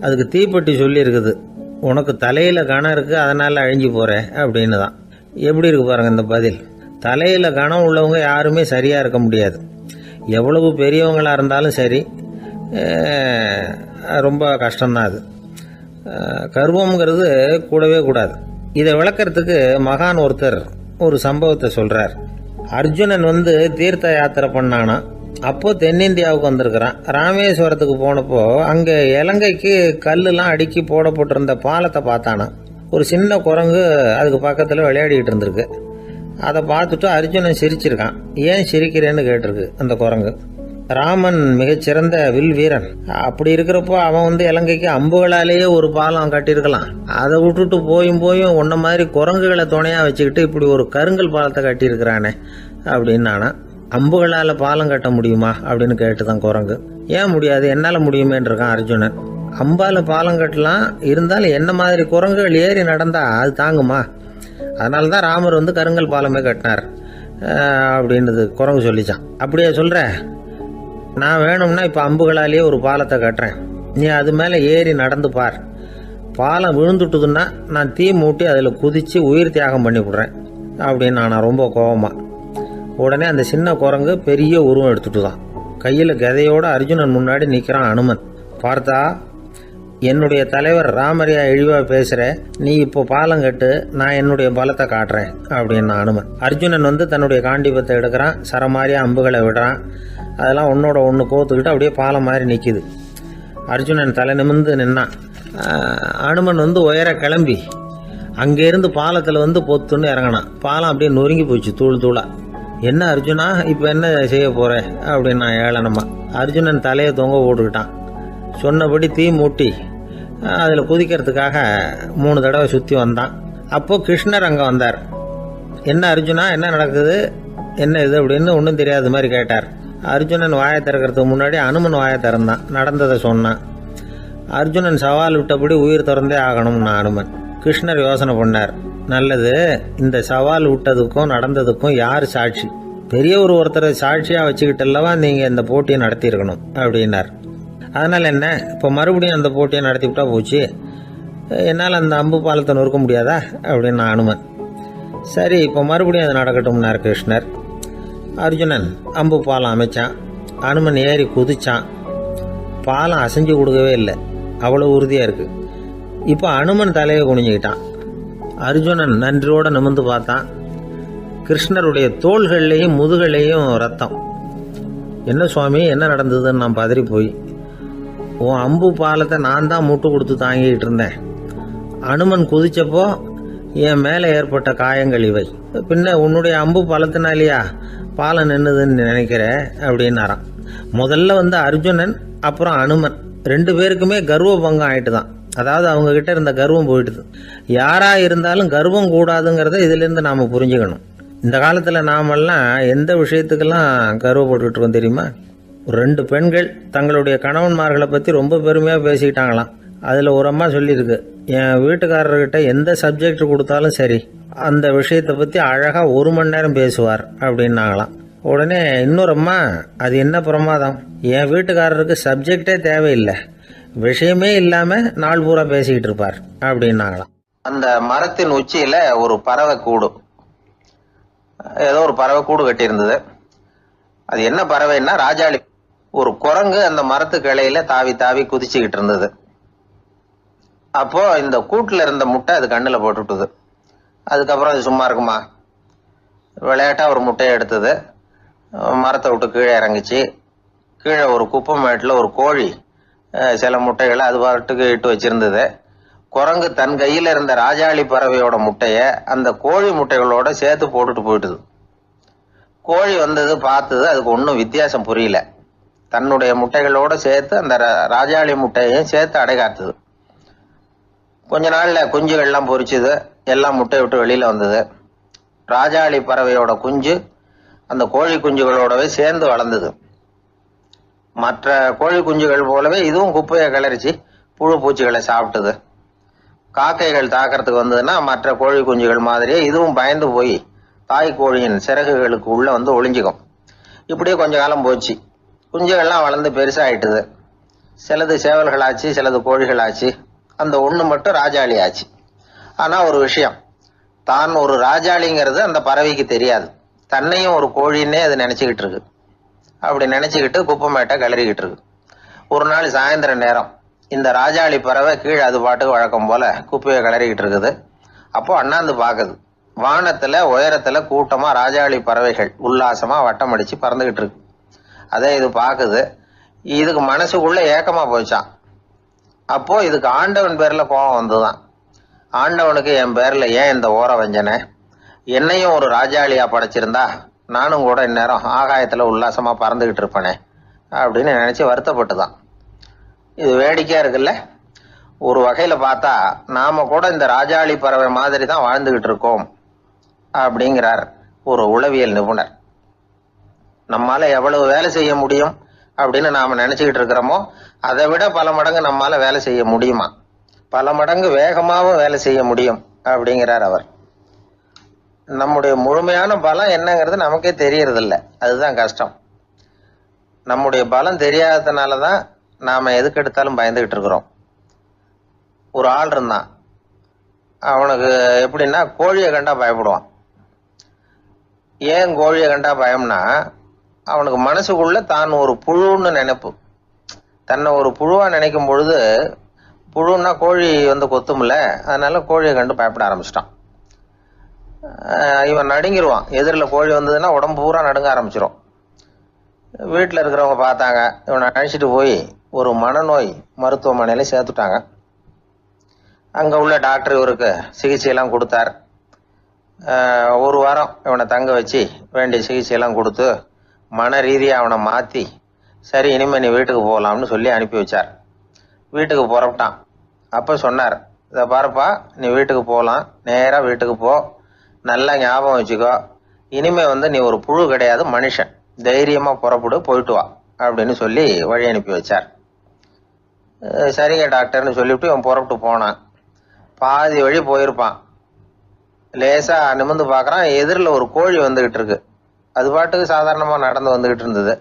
அதுக்கு தீப்பெட்டி சொல்லியிருக்குது, உனக்கு தலையில் கணம் இருக்குது அதனால் அழிஞ்சு போகிற அப்படின்னு தான். எப்படி இருக்கு பாருங்கள் இந்த பதில். தலையில் கணம் உள்ளவங்க யாருமே சரியாக இருக்க முடியாது. எவ்வளவு பெரியவங்களாக இருந்தாலும் சரி, ரொம்ப கஷ்டம்தான் அது. கர்வம்ங்கிறது கூடவே கூடாது. இதை விளக்கறதுக்கு மகான் ஒருத்தர் ஒரு சம்பவத்தை சொல்கிறார். அர்ஜுனன் தீர்த்த யாத்திரை பண்ணானா. அப்போ தென்னிந்தியாவுக்கு வந்திருக்கிறான். ராமேஸ்வரத்துக்கு போனப்போ அங்கே இலங்கைக்கு கல்லுலாம் அடுக்கி போடப்பட்டிருந்த பாலத்தை பார்த்தானா. ஒரு சின்ன குரங்கு அதுக்கு பக்கத்தில் விளையாடிக்கிட்டு இருந்திருக்கு. அதை பார்த்துட்டு அர்ஜுனன் சிரிச்சிருக்கான். ஏன் சிரிக்கிறேன்னு கேட்டிருக்கு அந்த குரங்கு. ராமன் மிகச்சிறந்த வில் வீரன். அப்படி இருக்கிறப்போ அவன் இலங்கைக்கு அம்புகளாலேயே ஒரு பாலம் கட்டியிருக்கலாம். அதை விட்டுட்டு போயும் உன்ன மாதிரி குரங்குகளை துணையாக வச்சுக்கிட்டு இப்படி ஒரு கருங்கல் பாலத்தை கட்டியிருக்கிறானே அப்படின்னு நானா. அம்புகளால் பாலம் கட்ட முடியுமா அப்படின்னு கேட்டுதான் குரங்கு. ஏன் முடியாது, என்னால் முடியுமேன்னு இருக்கான் அர்ஜுனன். அம்பால் பாலம் கட்டலாம், இருந்தாலும் என்ன மாதிரி குரங்குகள் ஏறி நடந்தா அது தாங்குமா? அதனால தான் ராமர் கருங்கல் பாலமே கட்டினார் அப்படின்றது குரங்கு சொல்லிச்சான். அப்படியே சொல்கிற, நான் வேணும்னா இப்போ அம்புகளாலேயே ஒரு பாலத்தை கட்டுறேன், நீ அது மேலே ஏறி நடந்து பார். பாலம் விழுந்துட்டுதுன்னா நான் தீ மூட்டி அதில் குதித்து உயிர் தியாகம் பண்ணி விட்றேன் அப்படின்னு நான் ரொம்ப கோபமாக. உடனே அந்த சின்ன குரங்கு பெரிய உருவம் எடுத்துட்டு தான். கையில் கதையோட அர்ஜுனன் முன்னாடி நிற்கிறான் அனுமன். பார்த்தா, என்னுடைய தலைவர் ராமரையா இழிவா பேசுற, நீ இப்போ பாலம் கட்டு, நான் என்னுடைய பலத்தை காட்டுறேன் அப்படின்னா அனுமன். அர்ஜுனன் வந்து தன்னுடைய காண்டிபத்தை எடுக்கிறான், சரமாரியா அம்புகளை விடுறான். அதெல்லாம் ஒன்னோட ஒன்று கோத்துக்கிட்டு அப்படியே பாலம் மாதிரி நிற்கிது. அர்ஜுனன் தலை நிமிர்ந்து நின்னான். அனுமன் வந்து உயர கிளம்பி அங்கேருந்து பாலத்தில் வந்து பொத்துன்னு இறங்கினான். பாலம் அப்படியே நொறுங்கி போச்சு தூள் தூளா. என்ன அர்ஜுனா, இப்போ என்ன செய்ய போற அப்படின்னா ஏளனமா. அர்ஜுனன் தலையை தொங்க போட்டுக்கிட்டான். சொன்னபடி தீ மூட்டி அதில் குதிக்கிறதுக்காக 3 தடவை சுற்றி வந்தான். அப்போது கிருஷ்ணர் அங்கே வந்தார். என்ன அர்ஜுனா, என்ன நடக்குது, என்ன இது அப்படின்னு ஒன்றும் தெரியாத மாதிரி கேட்டார். அர்ஜுனன் வாயை திறக்கிறதுக்கு முன்னாடி அனுமன் வாயை திறந்தான், நடந்ததை சொன்னான். அர்ஜுனன் சவால் விட்டபடி உயிர் திறந்தே ஆகணும்னு அனுமன். கிருஷ்ணர் யோசனை பண்ணார். நல்லது, இந்த சவால் விட்டதுக்கும் நடந்ததுக்கும் யார் சாட்சி? பெரியவர் ஒருத்தரை சாட்சியாக வச்சுக்கிட்டல்லவா நீங்கள் இந்த போட்டியை நடத்தியிருக்கணும் அப்படின்னார். அதனால் என்ன, இப்போ மறுபடியும் அந்த போட்டியை நடத்திவிட்டா போச்சு, என்னால் அந்த அம்பு பாலத்தை நொறுக்க முடியாதா அப்படின்னு அனுமன். சரி, இப்போ மறுபடியும் அது நடக்கட்டும்னார் கிருஷ்ணர். அர்ஜுனன் அம்பு பாலம் அமைச்சான். அனுமன் ஏறி குதிச்சான். பாலம் அசைஞ்சு கொடுக்கவே இல்லை, அவ்வளோ உறுதியாக இருக்குது. இப்போ அனுமன் தலையை குனிஞ்சிக்கிட்டான். அர்ஜுனன் நன்றியோடு நிமிர்ந்து பார்த்தான். கிருஷ்ணருடைய தோள்கள்லேயும் முதுகலையும் ரத்தம். என்ன சுவாமி, என்ன நடந்ததுன்னு நான் பதறி போய், உன் அம்பு பாலத்தை நான் தான் முட்டு கொடுத்து தாங்கிக்கிட்டு இருந்தேன். அனுமன் குதிச்சப்போ என் மேலே ஏற்பட்ட காயங்கள் இவை. பின்ன உன்னுடைய அம்பு பாலத்தினாலேயா பாலம் நின்னுதுன்னு நினைக்கிற அப்படின்னாராம். முதல்ல வந்து அர்ஜுனன், அப்புறம் அனுமன் 2 பேருக்குமே கர்வ பங்கம் ஆயிட்டு தான். அதாவது அவங்க கிட்ட இருந்த கர்வம் போயிட்டுது. யாரா இருந்தாலும் கர்வம் கூடாதுங்கிறத இதிலிருந்து நாம புரிஞ்சுக்கணும். இந்த காலத்துல நாமெல்லாம் எந்த விஷயத்துக்கெல்லாம் கர்வப்பட்டு இருக்கோம் தெரியுமா? 2 பெண்கள் தங்களுடைய கணவன்மார்களை பத்தி ரொம்ப பெருமையா பேசிக்கிட்டாங்களாம். அதுல ஒரு அம்மா சொல்லியிருக்கு, என் வீட்டுக்காரர்கிட்ட எந்த சப்ஜெக்ட் கொடுத்தாலும் சரி அந்த விஷயத்தை பத்தி அழகா 1 மணி நேரம் பேசுவார் அப்படின்னாங்களாம். உடனே இன்னொரு அம்மா, அது என்ன பிரமாதம், என் வீட்டுக்காரருக்கு சப்ஜெக்டே தேவையில்லை, விஷயமே இல்லாம நாள் பூரா பேசிக்கிட்டு இருப்பார் அப்படின்னாங்களாம். அந்த மரத்தின் உச்சியில ஒரு பறவை கூடு, ஏதோ ஒரு பறவை கூடு கட்டி இருந்தது. அது என்ன பறவைன்னா ராஜாளி. ஒரு குரங்கு அந்த மரத்து கிளையில தாவி தாவி குதிச்சுக்கிட்டு இருந்தது. அப்போ இந்த கூட்டுல இருந்த முட்டை அது கண்ணுல போட்டுட்டுது. அதுக்கப்புறம் அது சும்மா இருக்குமா? விளையாட்டா ஒரு முட்டையை எடுத்தது, மரத்தை விட்டு கீழே இறங்குச்சு. கீழே ஒரு குப்பை மேட்டில் ஒரு கோழி சில முட்டைகளை அது பாட்டுக்கு இட்டு வச்சிருந்தது. குரங்கு தன் கையில இருந்த ராஜாளி பறவையோட முட்டைய அந்த கோழி முட்டைகளோட சேர்த்து போட்டுட்டு போயிட்டுது. கோழி வந்தது, பார்த்தது, அதுக்கு ஒன்றும் வித்தியாசம் புரியல. தன்னுடைய முட்டைகளோட சேர்த்து அந்த ராஜாளி முட்டையையும் சேர்த்து அடைகாத்துது. கொஞ்ச நாள்ல குஞ்சுகள்லாம் பொரிச்சுது, எல்லாம் முட்டை விட்டு வெளியில வந்தது. ராஜாளி பறவையோட குஞ்சு அந்த கோழி குஞ்சுகளோடவே சேர்ந்து வளர்ந்தது. மற்ற கோழி குஞ்சுகள் போலவே இதுவும் குப்பையை கிளறிச்சு புழு பூச்சிகளை சாப்பிட்டது. காக்கைகள் தாக்கிறதுக்கு வந்ததுன்னா மற்ற கோழி குஞ்சுகள் மாதிரியே இதுவும் பயந்து போய் தாய் கோழியின் சிறகுகளுக்கு உள்ள வந்து ஒளிஞ்சிக்கும். இப்படியே கொஞ்ச காலம் போச்சு. குஞ்சுகள்லாம் வளர்ந்து பெருசாயிட்டுது. சிலது சேவல்களாச்சு, சிலது கோழிகளாச்சு. அந்த ஒண்ணு மட்டும் ராஜாளி ஆச்சு. ஆனா ஒரு விஷயம், தான் ஒரு ராஜாளிங்கிறது அந்த பறவைக்கு தெரியாது. தன்னையும் ஒரு கோழின்னே அது நினைச்சுக்கிட்டு இருக்கு. அப்படி நினைச்சுக்கிட்டு குப்பை மேட்டை கிளறிக்கிட்டு இருக்கு. ஒரு நாள் சாயந்தர நேரம் இந்த ராஜாளி பறவை கீழே அது பாட்டுக்கு வழக்கம் போல குப்பையை கிளறிக்கிட்டு இருக்குது. அப்போ அண்ணாந்து பாக்குது. வானத்துல உயரத்துல கூட்டமா ராஜாளி பறவைகள் உல்லாசமா வட்டம் அடிச்சு பறந்துகிட்டு இருக்கு. அதே இது பாக்குது. இதுக்கு மனசுக்குள்ள ஏக்கமா போச்சான். அப்போ இதுக்கு ஆண்டவன் பேர்ல கோபம் வந்துதான். ஆண்டவனுக்கு என் பேர்ல ஏன் இந்த ஓர வஞ்சனை? என்னையும் ஒரு ராஜாளியா படைச்சிருந்தா நானும் கூட இந்நேரம் ஆகாயத்துல உல்லாசமா பறந்துகிட்டு இருப்பேனே அப்படின்னு நினைச்சு வருத்தப்பட்டுதான். இது வேடிக்கையா இருக்குல்ல? ஒரு வகையில பார்த்தா நாம கூட இந்த ராஜாளி பறவை மாதிரி தான் வாழ்ந்துகிட்டு இருக்கோம் அப்படிங்கிறார் ஒரு உளவியல் நிபுணர். நம்மால எவ்வளவு வேலை செய்ய முடியும் அப்படின்னு நாம நினைச்சுக்கிட்டு இருக்கிறோமோ அதை விட பல மடங்கு நம்மால வேலை செய்ய முடியுமா, பல மடங்கு வேகமாவும் வேலை செய்ய முடியும் அப்படிங்கிறார் அவர். நம்முடைய முழுமையான பலம் என்னங்கிறது நமக்கே தெரியறது இல்லை, அதுதான் கஷ்டம். நம்முடைய பலம் தெரியாததுனாலதான் நாம எதுக்கு எடுத்தாலும் பயந்துகிட்டு இருக்கிறோம். ஒரு ஆள் இருந்தான், அவனுக்கு எப்படின்னா கோழியை கண்டா பயப்படுவான். ஏன் கோழியை கண்டா பயம்னா, அவனுக்கு மனசுக்குள்ள தான் ஒரு புழுன்னு நினைப்பு. தன்னை ஒரு புழுவா நினைக்கும் பொழுது, புழுன்னா கோழி வந்து கொத்தும்ல, அதனால கோழியை கண்டு பயப்பட ஆரம்பிச்சிட்டான். இவன் நடுங்கிருவான். எதிரில் கோழி வந்ததுன்னா உடம்பு பூரா நடுங்க ஆரம்பிச்சிடும். வீட்டில் இருக்கிறவங்க பார்த்தாங்க. இவனை அழைச்சிட்டு போய் ஒரு மனநோய் மருத்துவமனையில் சேர்த்துட்டாங்க. அங்கே உள்ள டாக்டர் இவருக்கு சிகிச்சையெல்லாம் கொடுத்தார். ஒரு வாரம் இவனை தங்க வச்சு வேண்டிய சிகிச்சையெல்லாம் கொடுத்து மன ரீதியாக அவனை மாற்றி, சரி இனிமேல் நீ வீட்டுக்கு போகலாம்னு சொல்லி அனுப்பி வச்சார். வீட்டுக்கு புறப்பட்டான். அப்போ சொன்னார், இதை பாருப்பா, நீ வீட்டுக்கு போகலாம், நேராக வீட்டுக்கு போ, நல்லா ஞாபகம் வச்சுக்கோ, இனிமே வந்து நீ ஒரு புழு கிடையாது, மனுஷன், தைரியமாக புறப்படு, போயிட்டு வா அப்படின்னு சொல்லி வழி அனுப்பி வச்சார். சரிங்க டாக்டர்னு சொல்லிவிட்டு இவன் புறப்பட்டு போனான். பாதி வழி போயிருப்பான். லேசா நிமிர்ந்து பார்க்குறான், எதிரில் ஒரு கோழி வந்துகிட்டு இருக்கு. அது பாட்டுக்கு சாதாரணமாக நடந்து வந்துகிட்டு இருந்தது.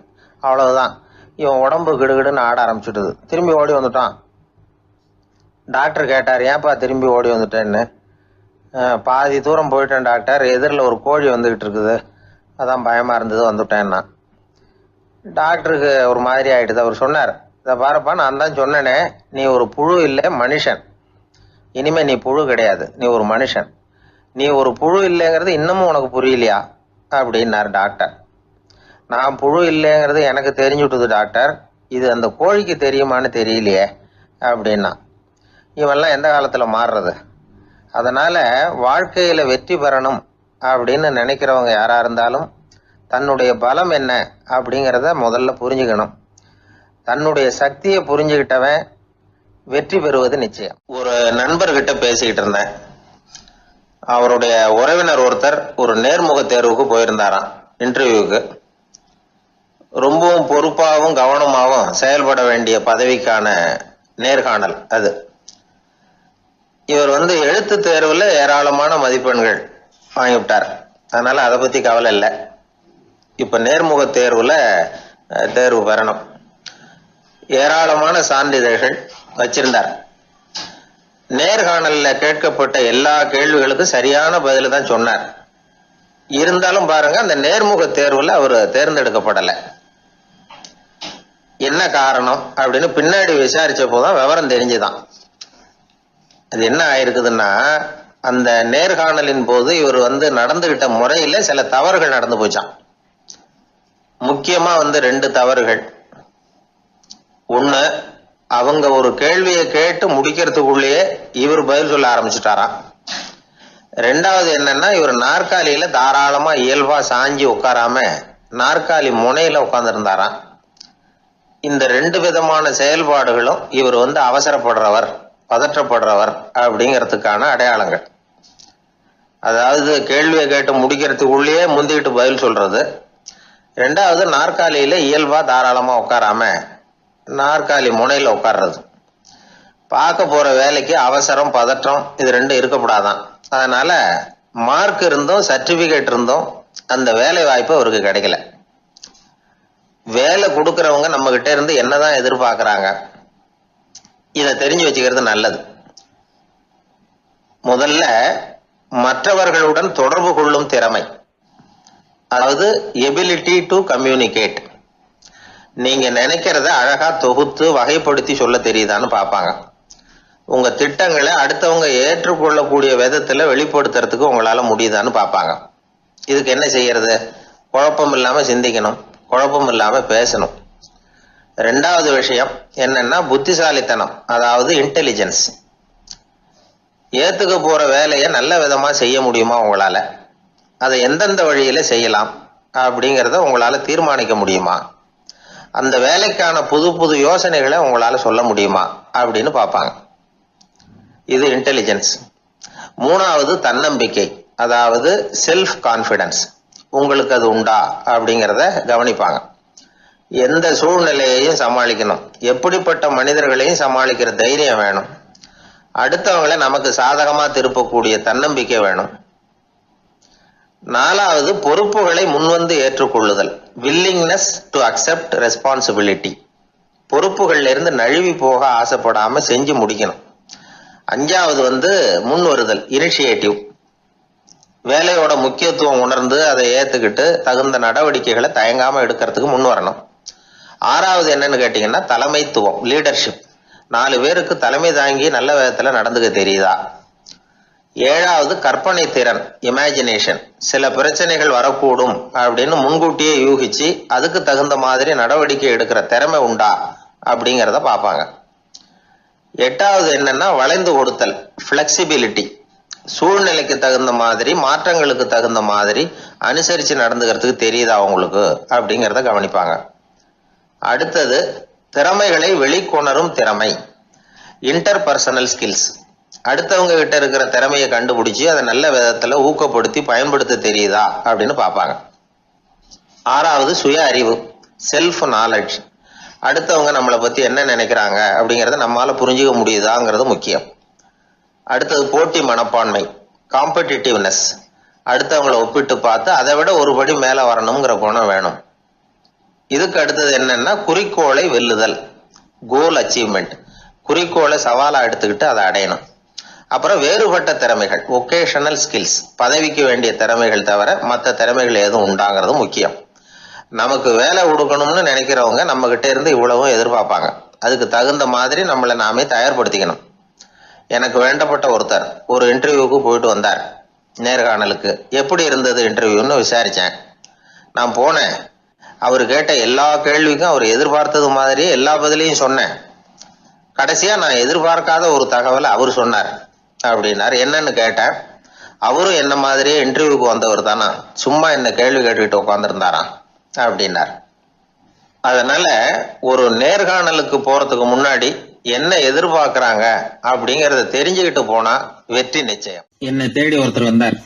அவ்வளவுதான், இவன் உடம்பு கிடுகிடுன்னு ஆட ஆரம்பிச்சுட்டுது. திரும்பி ஓடி வந்துட்டான். டாக்டர் கேட்டார், ஏன்பா திரும்பி ஓடி வந்துட்டேன்னு. பாதி தூரம் போயிட்டேன் டாக்டர், எதிரில் ஒரு கோழி வந்துகிட்டு இருக்குது, அதான் பயமாக இருந்தது, வந்துட்டேன்னா. டாக்டருக்கு ஒரு மாதிரி ஆகிடுது. அவர் சொன்னார், இதை பாருப்பா, நான் தான் சொன்னேனே, நீ ஒரு புழு இல்லை, மனுஷன். இனிமே நீ புழு கிடையாது, நீ ஒரு மனுஷன். நீ ஒரு புழு இல்லைங்கிறது இன்னமும் உனக்கு புரியலையா அப்படின்னார் டாக்டர். நான் புழு இல்லைங்கிறது எனக்கு தெரிஞ்சுட்டுது டாக்டர், இது அந்த கோழிக்கு தெரியுமான்னு தெரியலையே அப்படின்னா. இவெல்லாம் எந்த காலத்தில் மாறுறது? அதனால வாழ்க்கையில் வெற்றி பெறணும் அப்படின்னு நினைக்கிறவங்க யாரா இருந்தாலும் தன்னுடைய பலம் என்ன அப்படிங்கிறத முதல்ல புரிஞ்சுக்கணும். தன்னுடைய சக்தியை புரிஞ்சுக்கிட்டவன் வெற்றி பெறுவது நிச்சயம். ஒரு நண்பர்கிட்ட பேசிக்கிட்டு இருந்தேன். அவருடைய உறவினர் ஒருத்தர் ஒரு நேர்முக தேர்வுக்கு போயிருந்தாராம், இன்டர்வியூக்கு. ரொம்பவும் பொறுப்பாகவும் கவனமாகவும் செயல்பட வேண்டிய பதவிக்கான நேர்காணல் அது. இவர் வந்து எழுத்து தேர்வில் ஏராளமான மதிப்பெண்கள் வாங்கிவிட்டார். அதனால அதை பற்றி கவலை இல்லை. இப்போ நேர்முக தேர்வில் தேர்வு பெறணும். ஏராளமான சான்றிதழ்கள் வச்சிருந்தார். நேர்காணலில் கேட்கப்பட்ட எல்லா கேள்விகளுக்கும் சரியான பதில் தான் சொன்னார். இருந்தாலும் பாருங்க, அந்த நேர்முக தேர்வில் அவர் தேர்ந்தெடுக்கப்படலை. என்ன காரணம் அப்படின்னு பின்னாடி விசாரிச்ச போதுதான் விவரம் தெரிஞ்சுதான். அது என்ன ஆயிருக்குதுன்னா, அந்த நேர்காணலின் போது இவர் வந்து நடந்துகிட்ட முறையில சில தவறுகள் நடந்து போச்சான். முக்கியமா வந்து 2 தவறுகள். ஒண்ணு, அவங்க ஒரு கேள்வியை கேட்டு முடிக்கிறதுக்குள்ளேயே இவர் பதில் சொல்ல ஆரம்பிச்சுட்டாராம். 2வது என்னன்னா, இவர் நாற்காலியில தாராளமா இயல்பா சாஞ்சி உட்காராம நாற்காலி முனையில உட்கார்ந்துருந்தாராம். இந்த 2 விதமான செயல்பாடுகளும் இவர் வந்து அவசரப்படுறவர், பதற்றப்படுறவர் அப்படிங்கிறதுக்கான அடையாளங்கள். அதாவது கேள்வியை கேட்டு முடிக்கிறதுக்குள்ளேயே முந்திக்கிட்டு பதில் சொல்றது. 2வது, நாற்காலியில இயல்பா தாராளமா உட்காராம நாற்காலி முனையில உட்கார்றது. பார்க்க போற வேலைக்கு அவசரம், பதற்றம் இது 2 இருக்கக்கூடாதான். அதனால மார்க் இருந்தும் சர்டிபிகேட் இருந்தும் அந்த வேலை வாய்ப்பு அவருக்கு கிடைக்கல. வேலை கொடுக்கறவங்க நம்ம கிட்ட இருந்து என்னதான் எதிர்பார்க்கறாங்க, இதை தெரிஞ்சு வச்சுக்கிறது நல்லது. முதல்ல மற்றவர்களுடன் தொடர்பு கொள்ளும் திறமை, அதாவது எபிலிட்டி டு கம்யூனிகேட். நீங்க நினைக்கிறத அழகா தொகுத்து வகைப்படுத்தி சொல்ல தெரியுதான்னு பார்ப்பாங்க. உங்க திட்டங்களை அடுத்தவங்க ஏற்றுக்கொள்ளக்கூடிய விதத்துல வெளிப்படுத்துறதுக்கு உங்களால முடியுதான்னு பார்ப்பாங்க. இதுக்கு என்ன செய்யறது? குழப்பம் இல்லாம சிந்திக்கணும், குழப்பம் இல்லாம பேசணும். 2வது விஷயம் என்னன்னா புத்திசாலித்தனம், அதாவது இன்டெலிஜென்ஸ். ஏத்துக்க போற வேலையை நல்ல விதமா செய்ய முடியுமா உங்களால, அதை எந்தெந்த வழியில செய்யலாம் அப்படிங்கிறத உங்களால தீர்மானிக்க முடியுமா, அந்த வேலைக்கான புது புது யோசனைகளை உங்களால சொல்ல முடியுமா அப்படின்னு பார்ப்பாங்க. இது இன்டெலிஜென்ஸ். 3வது தன்னம்பிக்கை, அதாவது செல்ஃப் கான்ஃபிடன்ஸ். உங்களுக்கு அது உண்டா அப்படிங்கிறத கவனிப்பாங்க. எந்த சூழ்நிலையையும் சமாளிக்கணும், எப்படிப்பட்ட மனிதர்களையும் சமாளிக்கிற தைரியம் வேணும், அடுத்தவங்களை நமக்கு சாதகமா திருப்பக்கூடிய தன்னம்பிக்கை வேணும். 4வது பொறுப்புகளை முன்வந்து ஏற்றுக்கொள்ளுதல், வில்லிங்னஸ் டு அக்செப்ட் ரெஸ்பான்சிபிலிட்டி. பொறுப்புகள்ல இருந்து நழுவி போக ஆசைப்படாம செஞ்சு முடிக்கணும். 5வது வந்து முன் வருதல், இனிஷியேட்டிவ். வேலையோட முக்கியத்துவம் உணர்ந்து அதை ஏத்துக்கிட்டு தகுந்த நடவடிக்கைகளை தயங்காம எடுக்கிறதுக்கு முன் வரணும். 6வது என்னன்னு கேட்டீங்கன்னா தலைமைத்துவம், லீடர்ஷிப். 4 பேருக்கு தலைமை தாங்கி நல்ல விதத்துல நடந்துக்க தெரியுதா. 7வது கற்பனை திறன், இமேஜினேஷன். சில பிரச்சனைகள் வரக்கூடும் அப்படின்னு முன்கூட்டியே யூகிச்சு அதுக்கு தகுந்த மாதிரி நடவடிக்கை எடுக்கிற திறமை உண்டா அப்படிங்கிறத பார்ப்பாங்க. 8வது என்னன்னா வளைந்து கொடுத்தல், பிளெக்சிபிலிட்டி. சூழ்நிலைக்கு தகுந்த மாதிரி, மாற்றங்களுக்கு தகுந்த மாதிரி அனுசரிச்சு நடந்துக்கிறதுக்கு தெரியுதா அவங்களுக்கு அப்படிங்கிறத கவனிப்பாங்க. அடுத்தது திறமைகளை வெளிக்கொணரும் திறமை, இன்டர்பர்சனல் ஸ்கில்ஸ். அடுத்தவங்க கிட்ட இருக்கிற திறமையை கண்டுபிடிச்சு அதை நல்ல விதத்துல ஊக்கப்படுத்தி பயன்படுத்த தெரியுதா அப்படின்னு பார்ப்பாங்க. 6வது சுய அறிவு, செல்ஃப் நாலேஜ். அடுத்தவங்க நம்மளை பத்தி என்ன நினைக்கிறாங்க அப்படிங்கறத நம்மளால புரிஞ்சுக்க முடியுதாங்கிறது முக்கியம். அடுத்தது போட்டி மனப்பான்மை, காம்படிட்டிவ்னஸ். அடுத்தவங்களை ஒப்பிட்டு பார்த்து அதை விட ஒரு படி மேல வரணுங்கிற குணம் வேணும். இதுக்கு அடுத்தது என்னன்னா குறிக்கோளை வெல்லுதல், கோல் அச்சீவ்மெண்ட். குறிக்கோளை சவாலா எடுத்துக்கிட்டு அதை அடையணும். அப்புறம் வேறுபட்ட திறமைகள், ஒகேஷனல் ஸ்கில்ஸ். பதவிக்கு வேண்டிய திறமைகள் தவிர மற்ற திறமைகள் எதுவும் உண்டாங்கிறது முக்கியம். நமக்கு வேலை கொடுக்கணும்னு நினைக்கிறவங்க நம்ம கிட்ட இருந்து இவ்வளவும் எதிர்பார்ப்பாங்க. அதுக்கு தகுந்த மாதிரி நம்மளை நாமே தயார்படுத்திக்கணும். எனக்கு வேண்டப்பட்ட ஒருத்தர் ஒரு இன்டர்வியூக்கு போயிட்டு வந்தார், நேர்காணலுக்கு. எப்படி இருந்தது இன்டர்வியூன்னு விசாரிச்சேன். நான் போனேன். அவர் கேட்ட எல்லா கேள்விக்கும் அவர் எதிர்பார்த்தது மாதிரியே எல்லா பதிலையும் சொன்னேன். கடைசியா நான் எதிர்பார்க்காத ஒரு தகவலை அவர் சொன்னார் அப்படின்னாரு. என்னன்னு கேட்டேன். அவரும் என்ன மாதிரியே இன்டர்வியூக்கு வந்தவர் தானா, சும்மா என்ன கேள்வி கேட்டுக்கிட்டு உட்காந்துருந்தாராம் அப்படின்னார். அதனால ஒரு நேர்காணலுக்கு போறதுக்கு முன்னாடி என்ன எதிர்பார்க்கறாங்க அப்படிங்கறத தெரிஞ்சுக்கிட்டு போனா வெற்றி நிச்சயம். என்னை தேடி ஒருத்தர் வந்தார்.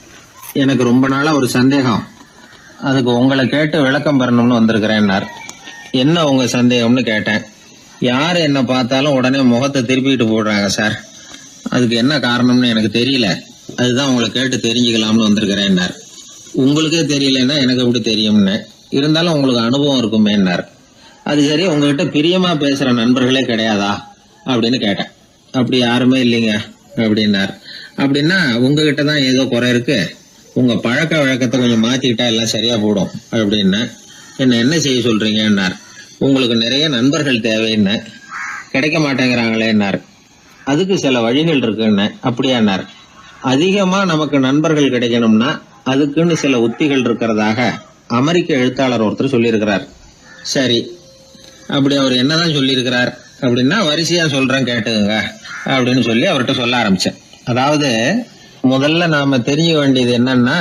எனக்கு ரொம்ப நாளா ஒரு சந்தேகம், அதுக்கு உங்களை கேட்டு விளக்கம் பெறணும்னு வந்திருக்கிறேன்னார். என்ன உங்க சந்தேகம்னு கேட்டேன். யார் என்ன பார்த்தாலும் உடனே முகத்தை திருப்பிட்டு போடுறாங்க சார், அதுக்கு என்ன காரணம்னு எனக்கு தெரியல, அதுதான் உங்களை கேட்டு தெரிஞ்சுக்கலாம்னு வந்திருக்கிறேன்னார். உங்களுக்கே தெரியலன்னா எனக்கு எப்படி தெரியும்னு, இருந்தாலும் உங்களுக்கு அனுபவம் இருக்குமேன்னார். அது சரி, உங்ககிட்ட பிரியமா பேசுற நண்பர்களே கிடையாதா அப்படின்னு கேட்டேன். அப்படி யாருமே இல்லைங்க அப்படின்னார். அப்படின்னா உங்ககிட்ட தான் ஏதோ குறை இருக்கு, உங்க பழக்க வழக்கத்தை கொஞ்சம் மாத்திக்கிட்டா எல்லாம் சரியா போடும் அப்படின்னா. என்ன செய்ய சொல்றீங்கன்னார். உங்களுக்கு நிறைய நண்பர்கள் தேவைன்னு, கிடைக்க மாட்டேங்கிறாங்களேன்னார். அதுக்கு சில வழிகள் இருக்குன்னு. அப்படியானார். அதிகமா நமக்கு நண்பர்கள் கிடைக்கணும்னா அதுக்குன்னு சில உத்திகள் இருக்கிறதாக அமெரிக்க எழுத்தாளர் ஒருத்தர் சொல்லியிருக்கிறார். சரி, அப்படி அவர் என்னதான் சொல்லியிருக்கிறார் அப்படின்னா வரிசையா சொல்றேன் கேட்டுங்க அப்படின்னு சொல்லி அவர்கிட்ட சொல்ல ஆரம்பிச்சேன். அதாவது முதல்ல நாம தெரிஞ்சுக்க வேண்டியது என்னன்னா,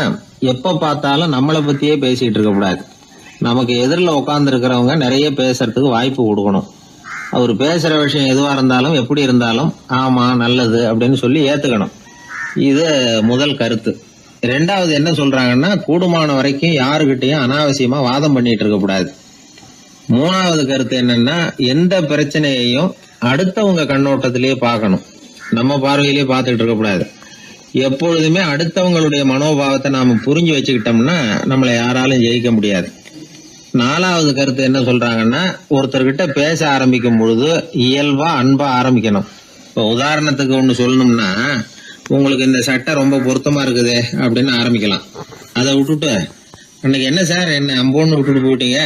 எப்ப பார்த்தாலும் நம்மளை பத்தியே பேசிட்டு இருக்க கூடாது. நமக்கு எதிரில் உட்கார்ந்து இருக்கிறவங்க நிறைய பேசுறதுக்கு வாய்ப்பு கொடுக்கணும். அவர் பேசுற விஷயம் எதுவா இருந்தாலும் எப்படி இருந்தாலும் ஆமா நல்லது அப்படின்னு சொல்லி ஏத்துக்கணும். இது முதல் கருத்து. 2வது என்ன சொல்றாங்கன்னா, கூடுமான வரைக்கும் யாருகிட்டையும் அனாவசியமா வாதம் பண்ணிட்டு இருக்க கூடாது. 3வது கருத்து என்னன்னா, எந்த பிரச்சனையையும் அடுத்தவங்க கண்ணோட்டத்திலேயே பார்க்கணும், நம்ம பார்வையிலேயே பார்த்துட்டு இருக்க கூடாது. எப்பொழுதுமே அடுத்தவங்களுடைய மனோபாவத்தை நாம புரிஞ்சு வச்சுக்கிட்டோம்னா நம்மளை யாராலும் ஜெயிக்க முடியாது. 4வது கருத்து என்ன சொல்றாங்கன்னா, ஒருத்தர்கிட்ட பேச ஆரம்பிக்கும் பொழுது இயல்பா அன்பா ஆரம்பிக்கணும். இப்போ உதாரணத்துக்கு ஒண்ணு சொல்லணும்னா, உங்களுக்கு இந்த சட்டை ரொம்ப பொருத்தமா இருக்குது அப்படின்னு ஆரம்பிக்கலாம். அதை விட்டுட்டு அன்னைக்கு என்ன சார் என்ன அம்போன்னு விட்டுட்டு போயிட்டீங்க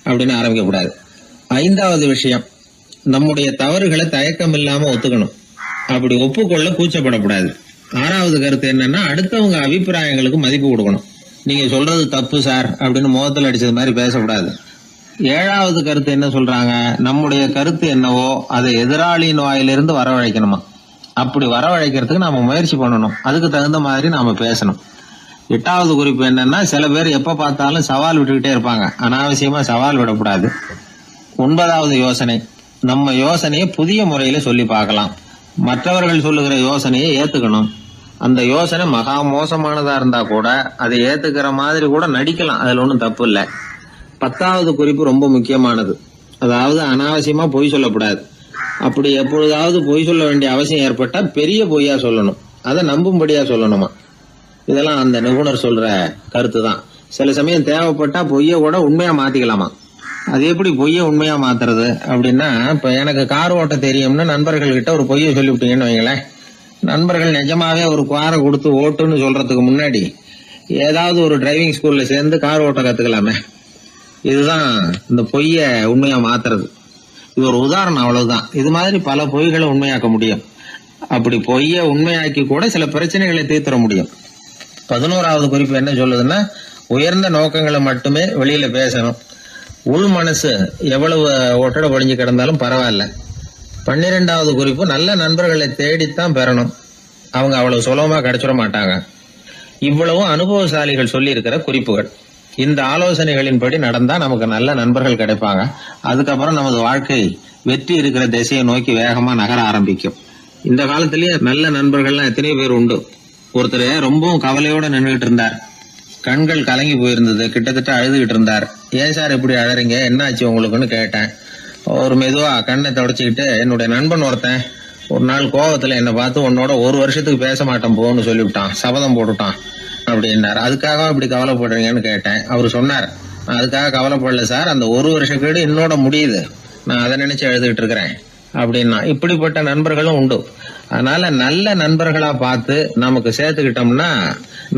அப்படின்னு ஆரம்பிக்க கூடாது. 5வது விஷயம், நம்முடைய தவறுகளை தயக்கம் இல்லாம ஒத்துக்கணும், அப்படி ஒப்புக்கொள்ள கூச்சப்படக்கூடாது. 6வது கருத்து என்னன்னா, அடுத்தவங்க அபிப்பிராயங்களுக்கு மதிப்பு கொடுக்கணும். நீங்க சொல்றது தப்பு சார் அப்படின்னு முகத்தில் அடிச்சது மாதிரி பேசக்கூடாது. 7வது கருத்து என்ன சொல்றாங்க, நம்முடைய கருத்து என்னவோ அதை எதிராளியின் வாயிலிருந்து வரவழைக்கணுமா. அப்படி வரவழைக்கிறதுக்கு நாம முயற்சி பண்ணணும், அதுக்கு தகுந்த மாதிரி நாம பேசணும். 8வது குறிப்பு என்னன்னா, சில பேர் எப்ப பார்த்தாலும் சவால் விட்டுக்கிட்டே இருப்பாங்க, அனாவசியமா சவால் விடக்கூடாது. 9வது யோசனை, நம்ம யோசனையை புதிய முறையில சொல்லி பார்க்கலாம். மற்றவர்கள் சொல்லுகிற யோசனையை ஏத்துக்கணும். அந்த யோசனை மகா மோசமானதா இருந்தா கூட அதை ஏத்துக்கிற மாதிரி கூட நடிக்கலாம், அதுல ஒன்றும் தப்பு இல்லை. 10வது குறிப்பு ரொம்ப முக்கியமானது. அதாவது அனாவசியமா பொய் சொல்லக்கூடாது. அப்படி எப்பொழுதாவது பொய் சொல்ல வேண்டிய அவசியம் ஏற்பட்டா பெரிய பொய்யா சொல்லணும், அதை நம்பும்படியா சொல்லணுமா. இதெல்லாம் அந்த நிபுணர் சொல்ற கருத்து தான். சில சமயம் தேவைப்பட்டா பொய்ய கூட உண்மையா மாத்திக்கலாமா. அது எப்படி பொய்ய உண்மையா மாத்துறது அப்படின்னா, இப்ப எனக்கு கார் ஓட்ட தெரியும்னு நண்பர்கள் கிட்ட ஒரு பொய்ய சொல்லிவிட்டீங்கன்னு வைங்களேன். நண்பர்கள் நிஜமாவே ஒரு காரை கொடுத்து ஓட்டுன்னு சொல்றதுக்கு முன்னாடி ஏதாவது ஒரு டிரைவிங் ஸ்கூல்ல சேர்ந்து கார் ஓட்ட கத்துக்கலாமே. இதுதான் இந்த பொய்ய உண்மையா மாத்துறது. இது ஒரு உதாரணம், அவ்வளவுதான். இது மாதிரி பல பொய்களை உண்மையாக்க முடியும். அப்படி பொய்ய உண்மையாக்கி கூட சில பிரச்சனைகளை தீர்த்துற முடியும். 11வது குறிப்பு என்ன சொல்லுதுன்னா, உயர்ந்த நோக்கங்களை மட்டுமே வெளியில பேசணும். உள் மனசு எவ்வளவு ஒட்டடை படிஞ்சு கிடந்தாலும் பரவாயில்ல. 12வது குறிப்பு, நல்ல நண்பர்களை தேடித்தான் பெறணும். அவங்க அவ்வளவு சுலபமா கிடைச்சிட மாட்டாங்க. இவ்வளவும் அனுபவசாலிகள் சொல்லி இருக்கிற குறிப்புகள். இந்த ஆலோசனைகளின்படி நடந்தா நமக்கு நல்ல நண்பர்கள் கிடைப்பாங்க. அதுக்கப்புறம் நமது வாழ்க்கை வெற்றி இருக்கிற திசையை நோக்கி வேகமா நகர ஆரம்பிக்கும். இந்த காலத்திலேயே நல்ல நண்பர்கள்லாம் எத்தனையோ பேர் உண்டு. ஒருத்தர் ரொம்பவும் கவலையோட நின்றுகிட்டு இருந்தார். கண்கள் கலங்கி போயிருந்தது. கிட்டத்தட்ட அழுதுகிட்டு இருந்தார். ஏன் சார் இப்படி அழறீங்க, என்ன ஆச்சு உங்களுக்குன்னு கேட்டேன். ஒரு மெதுவா கண்ணை தொடச்சிக்கிட்டு, என்னுடைய நண்பன் ஒருத்தன் ஒரு நாள் கோவத்துல என்னை பார்த்து உன்னோட 1 வருஷத்துக்கு பேச மாட்டேன் போன்னு சொல்லிவிட்டான், சபதம் போட்டுட்டான் அப்படின்னாரு. அதுக்காக இப்படி கவலைப்படுறீங்கன்னு கேட்டேன். அவர் சொன்னார், நான் அதுக்காக கவலைப்படல சார், அந்த 1 வருஷ கேடு என்னோட முடியுது, நான் அதை நினைச்சு எழுதுகிட்டு இருக்கிறேன் அப்படின்னா. இப்படிப்பட்ட நண்பர்களும் உண்டு. அதனால நல்ல நண்பர்களா பார்த்து நமக்கு சேர்த்துக்கிட்டோம்னா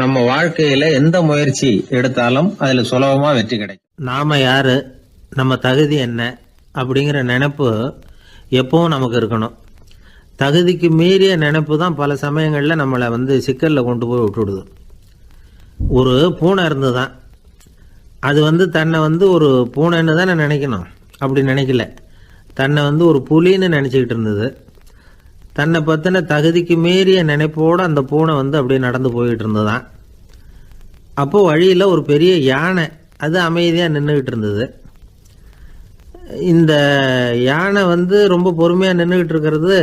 நம்ம வாழ்க்கையில எந்த முயற்சி எடுத்தாலும் அதுல சுலபமா வெற்றி கிடைக்கும். நாம யாரு, நம்ம தகுதி என்ன அப்படிங்கிற நினைப்பு எப்பவும் நமக்கு இருக்கணும். தகுதிக்கு மீறிய நினைப்பு தான் பல சமயங்களில் நம்மளை சிக்கலில் கொண்டு போய் விட்டுடுது. ஒரு பூனை இருந்துதான், அது தன்னை ஒரு பூனைன்னு தானே நினைக்கணும். அப்படி நினைக்கல, தன்னை ஒரு புலின்னு நினச்சிக்கிட்டு இருந்தது. தன்னை பற்றின தகுதிக்கு மீறிய நினைப்போடு அந்த பூனை அப்படியே நடந்து போயிட்டு இருந்ததான். அப்போது வழியில் ஒரு பெரிய யானை அது அமைதியாக நின்றுக்கிட்டு இருந்தது. இந்த யானை ரொம்ப பொறுமையாக நின்றுக்கிட்டு இருக்கிறது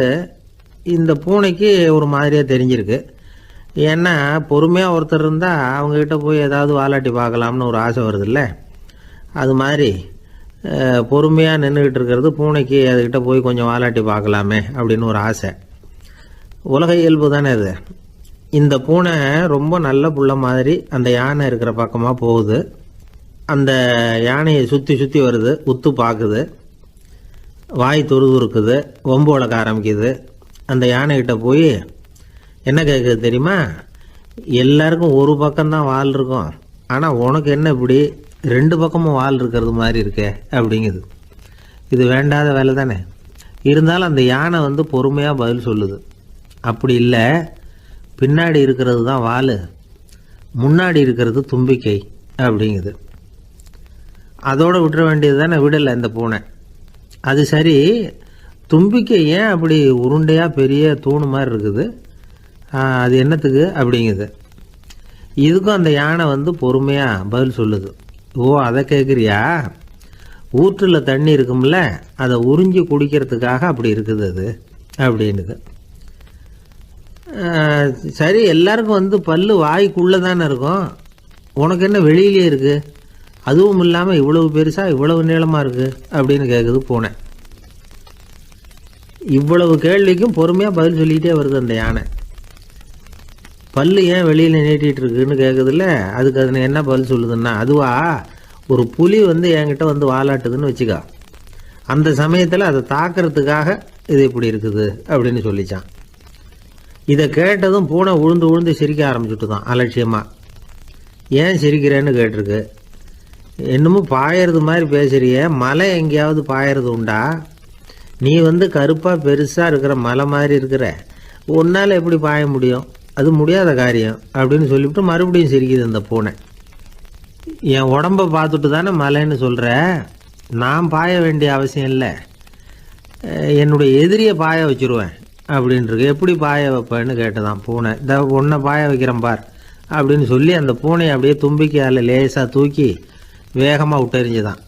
இந்த பூனைக்கு ஒரு மாதிரியாக தெரிஞ்சிருக்கு. ஏன்னா பொறுமையாக ஒருத்தர் இருந்தால் அவங்ககிட்ட போய் ஏதாவது வாலாட்டி பார்க்கலாம்னு ஒரு ஆசை வருதுல்ல. அது மாதிரி பொறுமையாக நின்றுக்கிட்டு இருக்கிறது பூனைக்கு அதுக்கிட்ட போய் கொஞ்சம் வாலாட்டி பார்க்கலாமே அப்படின்னு ஒரு ஆசை. உலக இயல்பு தானே அது. இந்த பூனை ரொம்ப நல்ல புள்ள மாதிரி அந்த யானை இருக்கிற பக்கமாக போகுது. அந்த யானையை சுற்றி சுற்றி வருது, உத்து பார்க்குது, வாய் துருதுருக்குது, வம்பு வளர்க்க ஆரம்பிக்குது. அந்த யானைகிட்ட போய் என்ன கேட்குது தெரியுமா? எல்லாருக்கும் ஒரு பக்கம்தான் வால் இருக்கும், ஆனால் உனக்கு என்ன இப்படி 2 பக்கமும் வால் இருக்கிறது மாதிரி இருக்கே அப்படிங்குது. இது வேண்டாத வேலை தானே. இருந்தாலும் அந்த யானை பொறுமையாக பதில் சொல்லுது. அப்படி இல்லை, பின்னாடி இருக்கிறது தான் வால், முன்னாடி இருக்கிறது தும்பிக்கை அப்படிங்குது. அதோடு விட்டுற வேண்டியது தானே, விடலை இந்த பூனை. அது சரி, தும்பிக்கை ஏன் அப்படி உருண்டையாக பெரிய தூணு மாதிரி இருக்குது, அது என்னத்துக்கு அப்படிங்குது. இதுக்கும் அந்த யானை பொறுமையாக பதில் சொல்லுது. ஓ, அதை கேட்குறியா? ஊற்றில் தண்ணி இருக்கும்ல, அதை உறிஞ்சி குடிக்கிறதுக்காக அப்படி இருக்குது அது அப்படின்னுது. சரி, எல்லாருக்கும் பல்லு வாய்க்குள்ளே தானே இருக்கும், உனக்கு என்ன வெளியிலே இருக்குது, அதுவும் இல்லாமல் இவ்வளவு பெருசாக இவ்வளவு நீளமாக இருக்குது அப்படின்னு கேட்குது பூனை. இவ்வளவு கேள்விக்கும் பொறுமையாக பதில் சொல்லிக்கிட்டே வருது அந்த யானை. பல்லு ஏன் வெளியில் நீட்டிகிட்டு இருக்குன்னு கேட்குதுல்ல, அதுக்கு அது என்ன பதில் சொல்லுதுன்னா, அதுவா ஒரு புலி என்கிட்ட வாலாட்டுதுன்னு வச்சுக்கா, அந்த சமயத்தில் அதை தாக்கிறதுக்காக இது இப்படி இருக்குது அப்படின்னு சொல்லிச்சான். இதை கேட்டதும் பூனை உழுந்து உழுந்து சிரிக்க ஆரம்பிச்சுட்டு தான் அலட்சியமாக. ஏன் சிரிக்கிறேன்னு கேட்டிருக்கு. என்னமோ பாயறது மாதிரி பேசுறிய, மலை எங்கேயாவது பாயறது உண்டா? நீ கருப்பாக பெருசாக இருக்கிற மலை மாதிரி இருக்கிற, உன்னால் எப்படி பாய முடியும், அது முடியாத காரியம் அப்படின்னு சொல்லிவிட்டு மறுபடியும் சிரிக்குது அந்த பூனை. என் உடம்பை பார்த்துட்டு தானே மலைன்னு சொல்கிற, நான் பாய வேண்டிய அவசியம் இல்லை, என்னுடைய எதிரியை பாய வச்சுருவேன் அப்படின்ருக்கு. எப்படி பாய வைப்பேன்னு கேட்டதான் பூனை. இந்த உன்னை பாய வைக்கிறேன் பார் அப்படின்னு சொல்லி அந்த பூனையை அப்படியே தும்பிக்கையால் லேசாக தூக்கி வேகமாக விட்டெறிஞ்சுதான்.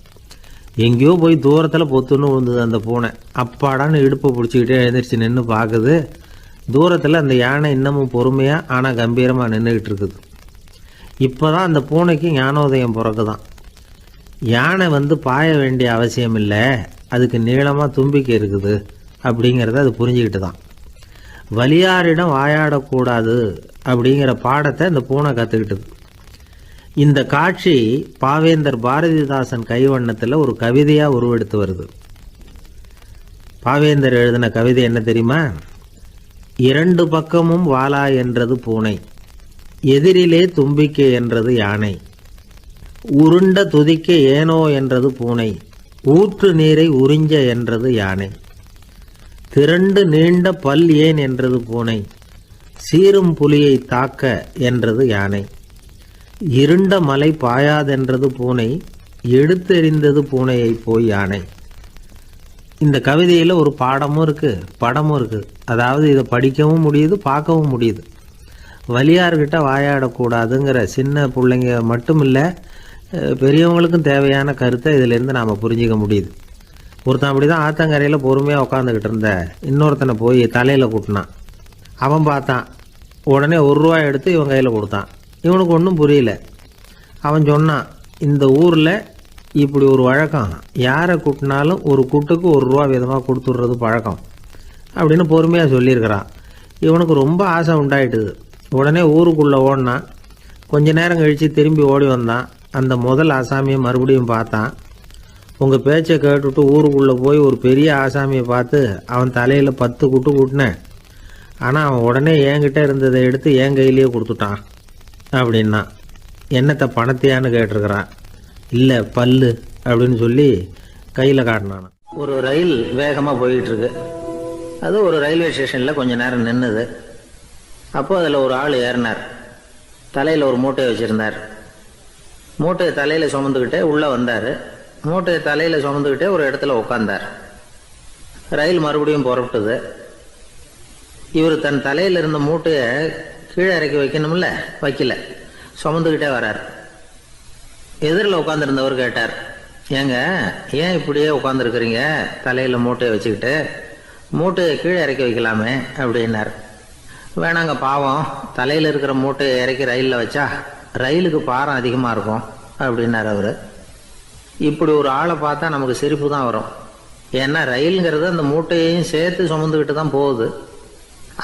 எங்கேயோ போய் தூரத்தில் பொத்துன்னு விழுந்தது அந்த பூனை. அப்பாடான்னு இடுப்பை பிடிச்சிக்கிட்டே எழுந்திரிச்சு நின்று பார்க்குது. தூரத்தில் அந்த யானை இன்னமும் பொறுமையாக ஆனால் கம்பீரமாக நின்றுக்கிட்டு இருக்குது. இப்போ தான் அந்த பூனைக்கு ஞானோதயம் பிறக்குதான். யானை பாய வேண்டிய அவசியம் இல்லை, அதுக்கு நீளமாக தும்பிக்கை இருக்குது அப்படிங்கிறத அது புரிஞ்சுக்கிட்டு தான். வலியாரிடம் வாயாடக்கூடாது அப்படிங்கிற பாடத்தை இந்த பூனை கற்றுக்கிட்டது. இந்த காட்சி பாவேந்தர் பாரதிதாசன் கைவண்ணத்தில் ஒரு கவிதையாக உருவெடுத்து வருது. பாவேந்தர் எழுதின கவிதை என்ன தெரியுமா? 2 பக்கமும் வாலா என்றது பூனை, எதிரிலே தும்பிக்கை என்றது யானை, உருண்ட துதிக்க ஏனோ என்றது பூனை, ஊற்று நீரை உறிஞ்ச என்றது யானை, திரண்டு நீண்ட பல் ஏன் என்றது பூனை, சீரும் புலியை தாக்க என்றது யானை, இருண்ட மலை பாயாதென்றது பூனை, எடுத்தெறிந்தது பூனையை போய் யானை. இந்த கவிதையில் ஒரு பாடமும் இருக்குது, படமும் இருக்குது. அதாவது இதை படிக்கவும் முடியுது, பார்க்கவும் முடியுது. வலியார்கிட்ட வாயாடக்கூடாதுங்கிற சின்ன பிள்ளைங்க மட்டும் இல்லை, பெரியவங்களுக்கும் தேவையான கருத்தை இதிலேருந்து நாம் புரிஞ்சிக்க முடியுது. ஒருத்தன் அப்படி தான் ஆத்தங்கரையில் பொறுமையாக உட்காந்துக்கிட்டு இருந்த இன்னொருத்தனை போய் தலையில் கூட்டினான். அவன் பார்த்தான், உடனே ₹1 எடுத்து இவன் கையில் கொடுத்தான். இவனுக்கு ஒன்றும் புரியல. அவன் சொன்னான், இந்த ஊரில் இப்படி ஒரு வழக்கம், யாரை கூட்டினாலும் ஒரு கூட்டுக்கு ₹1 விதமாக கொடுத்துட்றது பழக்கம் அப்படின்னு பொறுமையாக சொல்லியிருக்கிறான். இவனுக்கு ரொம்ப ஆசை உண்டாயிட்டுது. உடனே ஊருக்குள்ளே ஓடினான். கொஞ்ச நேரம் கழித்து திரும்பி ஓடி வந்தான். அந்த முதல் ஆசாமியை மறுபடியும் பார்த்தான். உங்கள் பேச்சை கேட்டுவிட்டு ஊருக்குள்ளே போய் ஒரு பெரிய ஆசாமியை பார்த்து அவன் தலையில் 10 குட்டு கூட்டினேன். ஆனால் அவன் உடனே என்கிட்ட இருந்ததை எடுத்து என் கையிலேயே கொடுத்துட்டான் அப்படின்னா. என்னத்தை பணத்தையான்னு கேட்டிருக்கிறான். இல்லை பல்லு அப்படின்னு சொல்லி கையில் காட்டினான். ஒரு ரயில் வேகமாக போயிட்டுருக்கு. அது ஒரு ரயில்வே ஸ்டேஷனில் கொஞ்சம் நேரம் நின்றுது. அப்போது அதில் ஒரு ஆள் ஏறினார். தலையில் ஒரு மூட்டையை வச்சுருந்தார். மூட்டையை தலையில் சுமந்துக்கிட்டே உள்ளே வந்தார். மூட்டையை தலையில் சுமந்துக்கிட்டே ஒரு இடத்துல உட்காந்தார். ரயில் மறுபடியும் புறப்பட்டது. இவர் தன் தலையில் இருந்த மூட்டையை கீழே இறக்கி வைக்கணும்ல, வைக்கல, சுமந்துக்கிட்டே வரார். எதிரில் உட்காந்துருந்தவர் கேட்டார், ஏங்க ஏன் இப்படியே உட்காந்துருக்குறீங்க தலையில் மூட்டையை வச்சுக்கிட்டு, மூட்டையை கீழே இறக்கி வைக்கலாமே அப்படின்னார். வேணாங்க, பாவம், தலையில் இருக்கிற மூட்டையை இறக்கி ரயிலில் வச்சா ரயிலுக்கு பாரம் அதிகமாக இருக்கும் அப்படின்னார் அவர். இப்படி ஒரு ஆளை பார்த்தா நமக்கு சிரிப்பு தான் வரும். ஏன்னா ரயிலுங்கிறது அந்த மூட்டையையும் சேர்த்து சுமந்துக்கிட்டு தான் போகுது.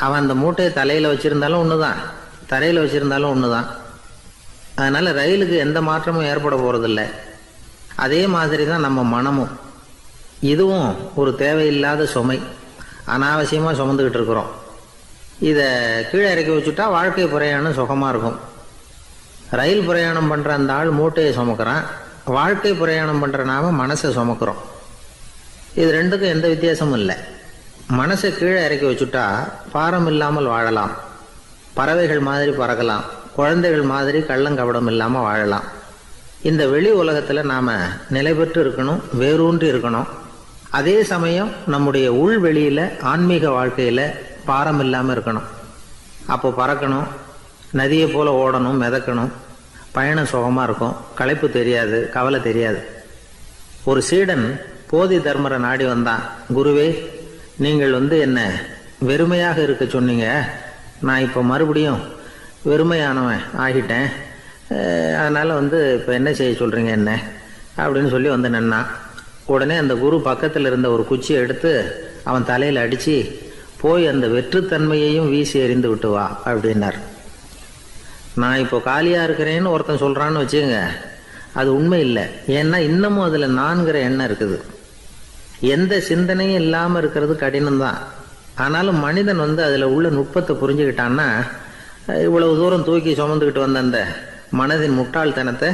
அவன் அந்த மூட்டையை தலையில் வச்சுருந்தாலும் ஒன்று தான், தரையில் வச்சுருந்தாலும் ஒன்று தான். அதனால் ரயிலுக்கு எந்த மாற்றமும் ஏற்பட போகிறதில்ல. அதே மாதிரி தான் நம்ம மனமும். இதுவும் ஒரு தேவையில்லாத சுமை, அனாவசியமாக சுமந்துக்கிட்டு இருக்கிறோம். இதை கீழே இறக்கி வச்சுட்டா வாழ்க்கை பிரயாணம் சுகமாக இருக்கும். ரயில் பிரயாணம் பண்ணுற அந்த ஆள் மூட்டையை சுமக்கிறான், வாழ்க்கை பிரயாணம் பண்ணுற நாம மனசை சுமக்கிறோம். இது ரெண்டுக்கும் எந்த வித்தியாசமும் இல்லை. மனசை கீழே இறக்கி வச்சுட்டா பாரம் இல்லாமல் வாழலாம், பறவைகள் மாதிரி பறக்கலாம், குழந்தைகள் மாதிரி கள்ளங்கபடம் இல்லாமல் வாழலாம். இந்த வெளி உலகத்தில் நாம் நிலை பெற்று இருக்கணும், வேரூன்றி இருக்கணும். அதே சமயம் நம்முடைய உள்வெளியில் ஆன்மீக வாழ்க்கையில் பாரம் இல்லாமல் இருக்கணும். அப்போ பறக்கணும், நதியை போல் ஓடணும், மிதக்கணும். பயணம் சுகமாக இருக்கும், களைப்பு தெரியாது, கவலை தெரியாது. ஒரு சீடன் போதி தர்மரை நாடி வந்தான். குருவே, நீங்கள் என்ன வெறுமையாக இருக்க சொன்னீங்க, நான் இப்போ மறுபடியும் வெறுமையானவன் ஆகிட்டேன், அதனால் இப்போ என்ன செய்ய சொல்கிறீங்க என்ன அப்படின்னு சொல்லி நின்னான். உடனே அந்த குரு பக்கத்தில் இருந்த ஒரு குச்சியை எடுத்து அவன் தலையில் அடித்து, போய் அந்த வெற்றுத்தன்மையையும் வீசி எறிந்து விட்டு வா அப்படின்னார். நான் இப்போ காலியாக இருக்கிறேன்னு ஒருத்தன் சொல்கிறான்னு வச்சுக்கோங்க, அது உண்மை இல்லை. ஏன்னா இன்னமும் அதில் நான்கிற எண்ணம் இருக்குது. எந்த சிந்தனையும் இல்லாமல் இருக்கிறது கடினம்தான். ஆனாலும் மனிதன் அதில் உள்ள நுட்பத்தை புரிஞ்சுக்கிட்டான்னா இவ்வளவு தூரம் தூக்கி சுமந்துக்கிட்டு வந்த அந்த மனதின் முட்டாள்தனத்தை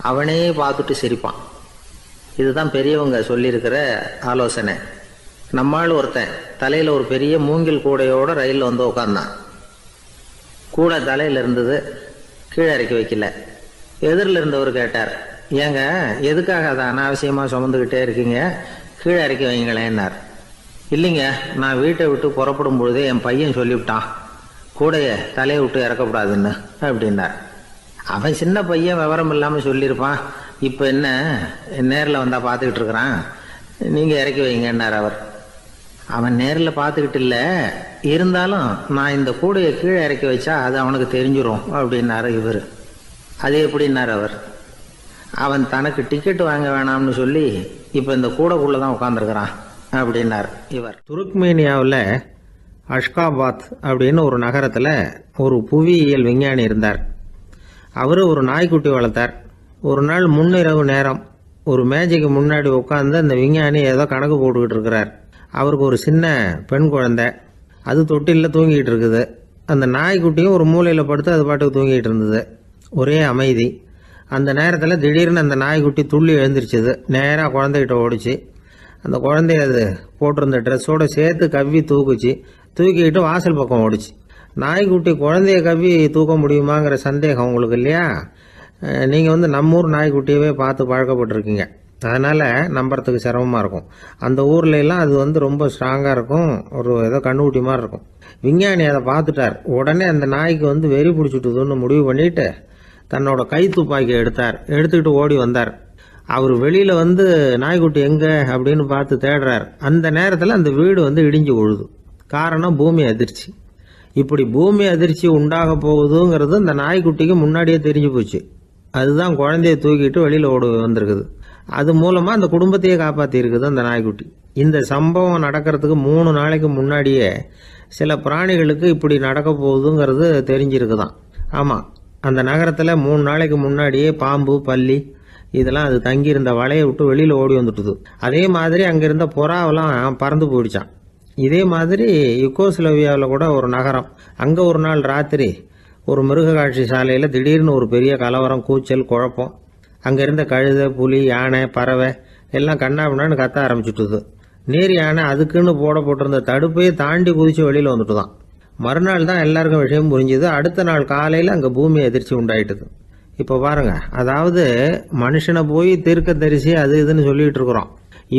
அவனே பார்த்துட்டு சிரிப்பான். இதுதான் பெரியவங்க சொல்லியிருக்கிற ஆலோசனை. நம்மால் ஒருத்தன் தலையில் ஒரு பெரிய மூங்கில் கூடையோடு ரயிலில் உட்கார்ந்தான். கூடை தலையில் இருந்தது, கீழே இறக்கி வைக்கல. எதிரில் இருந்தவர் கேட்டார், ஏங்க எதுக்காக அதை அனாவசியமாக சுமந்துக்கிட்டே இருக்கீங்க, கீழே இறக்கி வைங்களேன்னார். இல்லைங்க, நான் வீட்டை விட்டு புறப்படும் பொழுதே என் பையன் சொல்லிவிட்டான், கூடையை தலையை விட்டு இறக்கக்கூடாதுன்னு அப்படின்னார். அவன் சின்ன பையன், விவரம் இல்லாமல் சொல்லியிருப்பான். இப்போ என்ன நேரில் வந்தால் பார்த்துக்கிட்டு இருக்கிறான், நீங்கள் இறக்கி வைங்கன்னார் அவர். அவன் நேரில் பார்த்துக்கிட்டு இல்லை, இருந்தாலும் நான் இந்த கூடையை கீழே இறக்கி வச்சா அது அவனுக்கு தெரிஞ்சிடும் அப்படின்னாரு இவர். அது எப்படின்னார் அவர். அவன் தனக்கு டிக்கெட் வாங்க வேணாம்னு சொல்லி இப்போ இந்த கூடைக்குள்ளே தான் உட்காந்துருக்கிறான் அப்படின்னார் இவர். துருக்மேனியாவில் அஷ்காபாத் அப்படின்னு ஒரு நகரத்தில் ஒரு புவியியல் விஞ்ஞானி இருந்தார். அவர் ஒரு நாய்க்குட்டி வளர்த்தார். ஒரு நாள் முன்னிரவு நேரம் ஒரு மேஜைக்கு முன்னாடி உட்காந்து அந்த விஞ்ஞானி ஏதோ கணக்கு போட்டுக்கிட்டு இருக்கிறார். அவருக்கு ஒரு சின்ன பெண் குழந்தை, அது தொட்டிலில் தூங்கிட்டு இருக்குது. அந்த நாய்க்குட்டியும் ஒரு மூலையில் படுத்து அது பாட்டுக்கு தூங்கிட்டு இருந்தது. ஒரே அமைதி. அந்த நேரத்தில் திடீர்னு அந்த நாய்க்குட்டி துள்ளி எழுந்திரிச்சது. நேராக குழந்தைகிட்ட ஓடிச்சு. அந்த குழந்தைய அது போட்டிருந்த ட்ரெஸ்ஸோடு சேர்த்து கவ்வி தூக்குச்சு. தூக்கிக்கிட்டு வாசல் பக்கம் ஓடிச்சு. நாய்க்குட்டி குழந்தைய கவ்வி தூக்க முடியுமாங்கிற சந்தேகம் உங்களுக்கு இல்லையா? நீங்கள் நம்ம ஊர் நாய்க்குட்டியவே பார்த்து பழக்கப்பட்டிருக்கீங்க. அதனால் நம்புறதுக்கு சிரமமாக இருக்கும். அந்த ஊர்ல எல்லாம் அது ரொம்ப ஸ்ட்ராங்காக இருக்கும். ஏதோ கண்ணுக்குட்டி மாதிரி இருக்கும். விஞ்ஞானி அதை பார்த்துட்டார். உடனே அந்த நாய்க்கு வெறி பிடிச்சிட்டுதுன்னு முடிவு பண்ணிட்டு தன்னோட கை துப்பாக்கியை எடுத்துக்கிட்டு ஓடி வந்தார். அவர் வெளியில் நாய்க்குட்டி எங்கே அப்படின்னு பார்த்து தேடுறார். அந்த நேரத்தில் அந்த வீடு இடிஞ்சு விழுது. காரணம் பூமி அதிர்ச்சி. இப்படி பூமி அதிர்ச்சி உண்டாக போகுதுங்கிறது அந்த நாய்க்குட்டிக்கு முன்னாடியே தெரிஞ்சு போச்சு. அதுதான் குழந்தைய தூக்கிட்டு வெளியில் ஓடி வந்திருக்குது. அது மூலமாக அந்த குடும்பத்தையே காப்பாற்றிருக்குது அந்த நாய்க்குட்டி. இந்த சம்பவம் நடக்கிறதுக்கு 3 நாளைக்கு முன்னாடியே சில பிராணிகளுக்கு இப்படி நடக்க போகுதுங்கிறது தெரிஞ்சிருக்குதான். ஆமாம், அந்த நகரத்தில் 3 நாளைக்கு முன்னாடியே பாம்பு, பல்லி இதெல்லாம் அது தங்கியிருந்த வலையை விட்டு வெளியில் ஓடி வந்துட்டுது. அதே மாதிரி அங்கே இருந்த புறாவெல்லாம் பறந்து போயிடுச்சான். இதே மாதிரி யுகோஸ்லோவியாவில் கூட ஒரு நகரம். அங்கே ஒரு நாள் ராத்திரி ஒரு மிருக காட்சி சாலையில் திடீர்னு ஒரு பெரிய கலவரம், கூச்சல், குழப்பம். அங்கே இருந்த கழுதை, புலி, யானை, பறவை எல்லாம் கண்ணாபின்னான்னு கத்த ஆரம்பிச்சுட்டுது. நீர் யானை அதுக்குன்னு போட்டிருந்த தடுப்பையே தாண்டி குதிச்சு வெளியில் வந்துட்டு தான். மறுநாள் தான் எல்லாருக்கும் விஷயம் புரிஞ்சுது. அடுத்த நாள் காலையில் அங்கே பூமி அதிர்ச்சி உண்டாயிட்டுது. இப்போ பாருங்க, அதாவது மனுஷனை போய் தீர்க்க தரிசி அது இதுன்னு சொல்லிட்டு இருக்கிறோம்.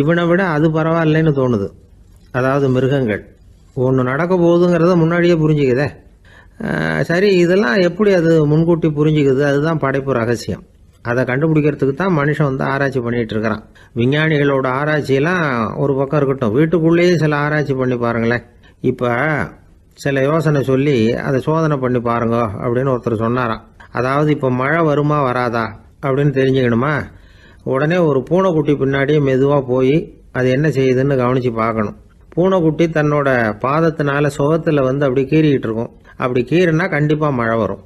இவனை விட அது பரவாயில்லைன்னு தோணுது. அதாவது மிருகங்கள் ஒன்று நடக்க போகுதுங்கிறத முன்னாடியே புரிஞ்சுக்குதே. சரி, இதெல்லாம் எப்படி அது முன்கூட்டி புரிஞ்சுக்குது? அதுதான் படைப்பு ரகசியம். அதை கண்டுபிடிக்கிறதுக்கு தான் மனுஷன் ஆராய்ச்சி பண்ணிகிட்டு இருக்கிறான். விஞ்ஞானிகளோட ஆராய்ச்சியெல்லாம் ஒரு பக்கம் இருக்கட்டும், வீட்டுக்குள்ளேயே சில ஆராய்ச்சி பண்ணி பாருங்களேன். இப்போ சில யோசனை சொல்லி அதை சோதனை பண்ணி பாருங்க அப்படின்னு ஒருத்தர் சொன்னாராம். அதாவது இப்போ மழை வருமா வராதா அப்படின்னு தெரிஞ்சுக்கணுமா, உடனே ஒரு பூனைக்குட்டி பின்னாடியே மெதுவாக போய் அது என்ன செய்யுதுன்னு கவனித்து பார்க்கணும். பூனைக்குட்டி தன்னோட பாதத்தினால சுகத்தில் அப்படி கீறிக்கிட்டு இருக்கும். அப்படி கீறினா கண்டிப்பாக மழை வரும்.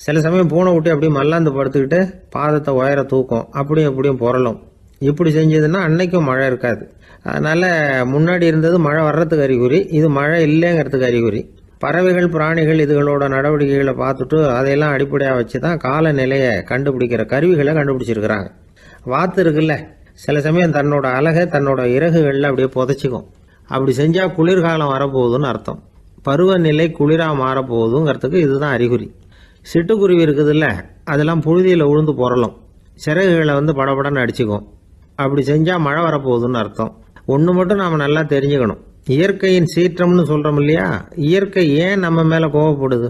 சில சமயம் பூனைக்குட்டி அப்படி மல்லாந்து படுத்துக்கிட்டு பாதத்தை உயர தூக்கும், அப்படியும் புரளும். இப்படி செஞ்சதுன்னா அன்னைக்கும் மழை இருக்காது. அதனால் முன்னாடி இருந்தது மழை வர்றதுக்கு அறிகுறி, இது மழை இல்லைங்கிறதுக்கு அறிகுறி. பறவைகள், பிராணிகள் இதுகளோட நடவடிக்கைகளை பார்த்துட்டு அதையெல்லாம் அடிப்படையாக வச்சு தான் காலநிலையை கண்டுபிடிக்கிற கருவிகளை கண்டுபிடிச்சிருக்கிறாங்க. வாத்து இருக்குல்ல, சில சமயம் தன்னோட அழகை தன்னோட இறகுகளில் அப்படியே புதைச்சிக்கும். அப்படி செஞ்சால் குளிர்காலம் வரப்போகுதுன்னு அர்த்தம். பருவநிலை குளிராக மாறப்போகுதுங்கிறதுக்கு இதுதான் அறிகுறி. சிட்டுக்குருவி இருக்குதுல்ல, அதெல்லாம் புழுதியில் உழுந்து புரளும். சிறகுகளை படபடன்னு அடிச்சுக்கும். அப்படி செஞ்சால் மழை வரப்போகுதுன்னு அர்த்தம். ஒன்று மட்டும் நாம் நல்லா தெரிஞ்சுக்கணும். இயற்கையின் சீற்றம்னு சொல்கிறோம் இல்லையா, இயற்கை ஏன் நம்ம மேலே கோவப்படுது?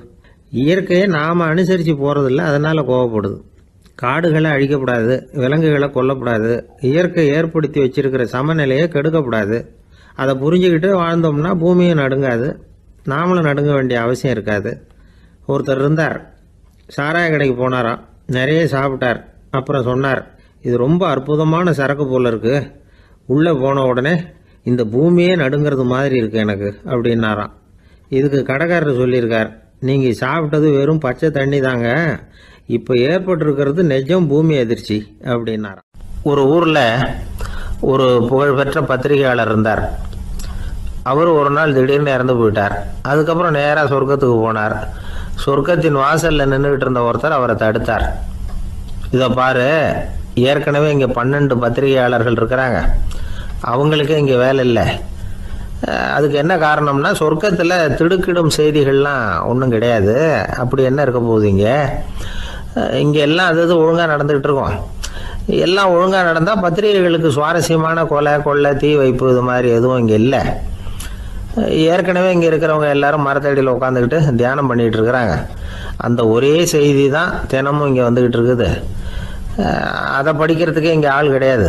இயற்கையை நாம் அனுசரித்து போகிறதில்ல, அதனால் கோவப்படுது. காடுகளை அழிக்கப்படாது, விலங்குகளை கொல்லப்படாது, இயற்கை ஏற்படுத்தி வச்சிருக்கிற சமநிலையை கெடுக்கப்படாது. அதை புரிஞ்சுக்கிட்டு வாழ்ந்தோம்னா பூமியும் நடுங்காது, நாமளும் நடுங்க வேண்டிய அவசியம் இருக்காது. ஒருத்தர் இருந்தார், சாராய கடைக்கு போனாராம், நிறைய சாப்பிட்டார். அப்புறம் சொன்னார், இது ரொம்ப அற்புதமான சரக்கு போல இருக்கு. உள்ளே போன உடனே இந்த பூமியே நடுங்கிறது மாதிரி இருக்கு எனக்கு அப்படின்னாராம். இதுக்கு கடைக்காரர் சொல்லியிருக்கார், நீங்கள் சாப்பிட்டது வெறும் பச்சை தண்ணி தாங்க, இப்போ ஏற்பட்டிருக்கிறது நிஜம் பூமி அதிர்ச்சி அப்படின்னாராம். ஒரு ஊரில் ஒரு புகழ்பெற்ற பத்திரிகையாளர் இருந்தார். அவர் ஒரு நாள் திடீர்னு இறந்து போயிட்டார். அதுக்கப்புறம் நேராக சொர்க்கத்துக்கு போனார். சொர்க்கத்தின் வாசலில் நின்றுக்கிட்டு இருந்த ஒருத்தர் அவரை தடுத்தார். இதை பாரு, ஏற்கனவே இங்கே 12 பத்திரிகையாளர்கள் இருக்கிறாங்க, அவங்களுக்கே இங்கே வேலை இல்லை. அதுக்கு என்ன காரணம்னா, சொர்க்கத்தில் திடுக்கிடும் செய்திகள்லாம் ஒன்றும் கிடையாது. அப்படி என்ன இருக்க போகுது இங்கே எல்லாம் அது ஒழுங்காக நடந்துக்கிட்டு இருக்கோம். எல்லாம் ஒழுங்காக நடந்தால் பத்திரிகைகளுக்கு சுவாரஸ்யமான கொலை, கொள்ளை, தீ வைப்பு இது மாதிரி எதுவும் இங்கே இல்லை. ஏற்கனவே இங்கே இருக்கிறவங்க எல்லாரும் மரத்தடியில் உட்காந்துக்கிட்டு தியானம் பண்ணிகிட்டு இருக்கிறாங்க. அந்த ஒரே செய்தி தான் தினமும் இங்கே வந்துக்கிட்டு இருக்குது. அதை படிக்கிறதுக்கே இங்கே ஆள் கிடையாது.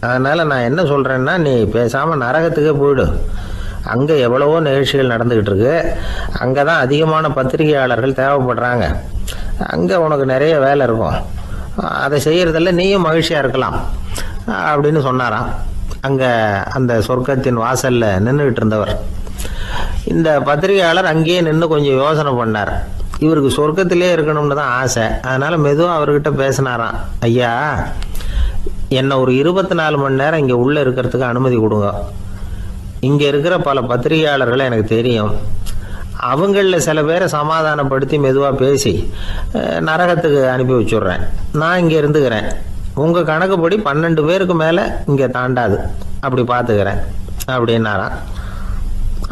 அதனால் நான் என்ன சொல்கிறேன்னா, நீ பேசாமல் நரகத்துக்கே போயிடு. அங்கே எவ்வளவோ நிகழ்ச்சிகள் நடந்துக்கிட்டு இருக்கு. அங்கே தான் அதிகமான பத்திரிகையாளர்கள் தேவைப்படுறாங்க. அங்கே உனக்கு நிறைய வேலை இருக்கும், அதை செய்கிறதில்ல நீயும் மகிழ்ச்சியாக இருக்கலாம் அப்படின்னு சொன்னாராம். அங்கே அந்த சொர்க்கத்தின் வாசலில் நின்றுக்கிட்டு இருந்தவர். இந்த பத்திரிகையாளர் அங்கேயே நின்று கொஞ்சம் யோசனை பண்ணார். இவருக்கு சொர்க்கத்திலே இருக்கணும்னு தான் ஆசை. அதனால் மெதுவாக அவர்கிட்ட பேசினாராம், ஐயா, என்னை ஒரு 24 மணி நேரம் இங்கே உள்ளே இருக்கிறதுக்கு அனுமதி கொடுங்க. இங்கே இருக்கிற பல பத்திரிகையாளர்களை எனக்கு தெரியும். அவங்களில் சில பேரை சமாதானப்படுத்தி மெதுவாக பேசி நரகத்துக்கு அனுப்பி வச்சுட்றேன். நான் இங்கே இருந்துக்கிறேன். உங்கள் கணக்குப்படி 12 பேருக்கு மேலே இங்கே தாண்டாது, அப்படி பார்த்துக்கிறேன் அப்படின்னாராம்.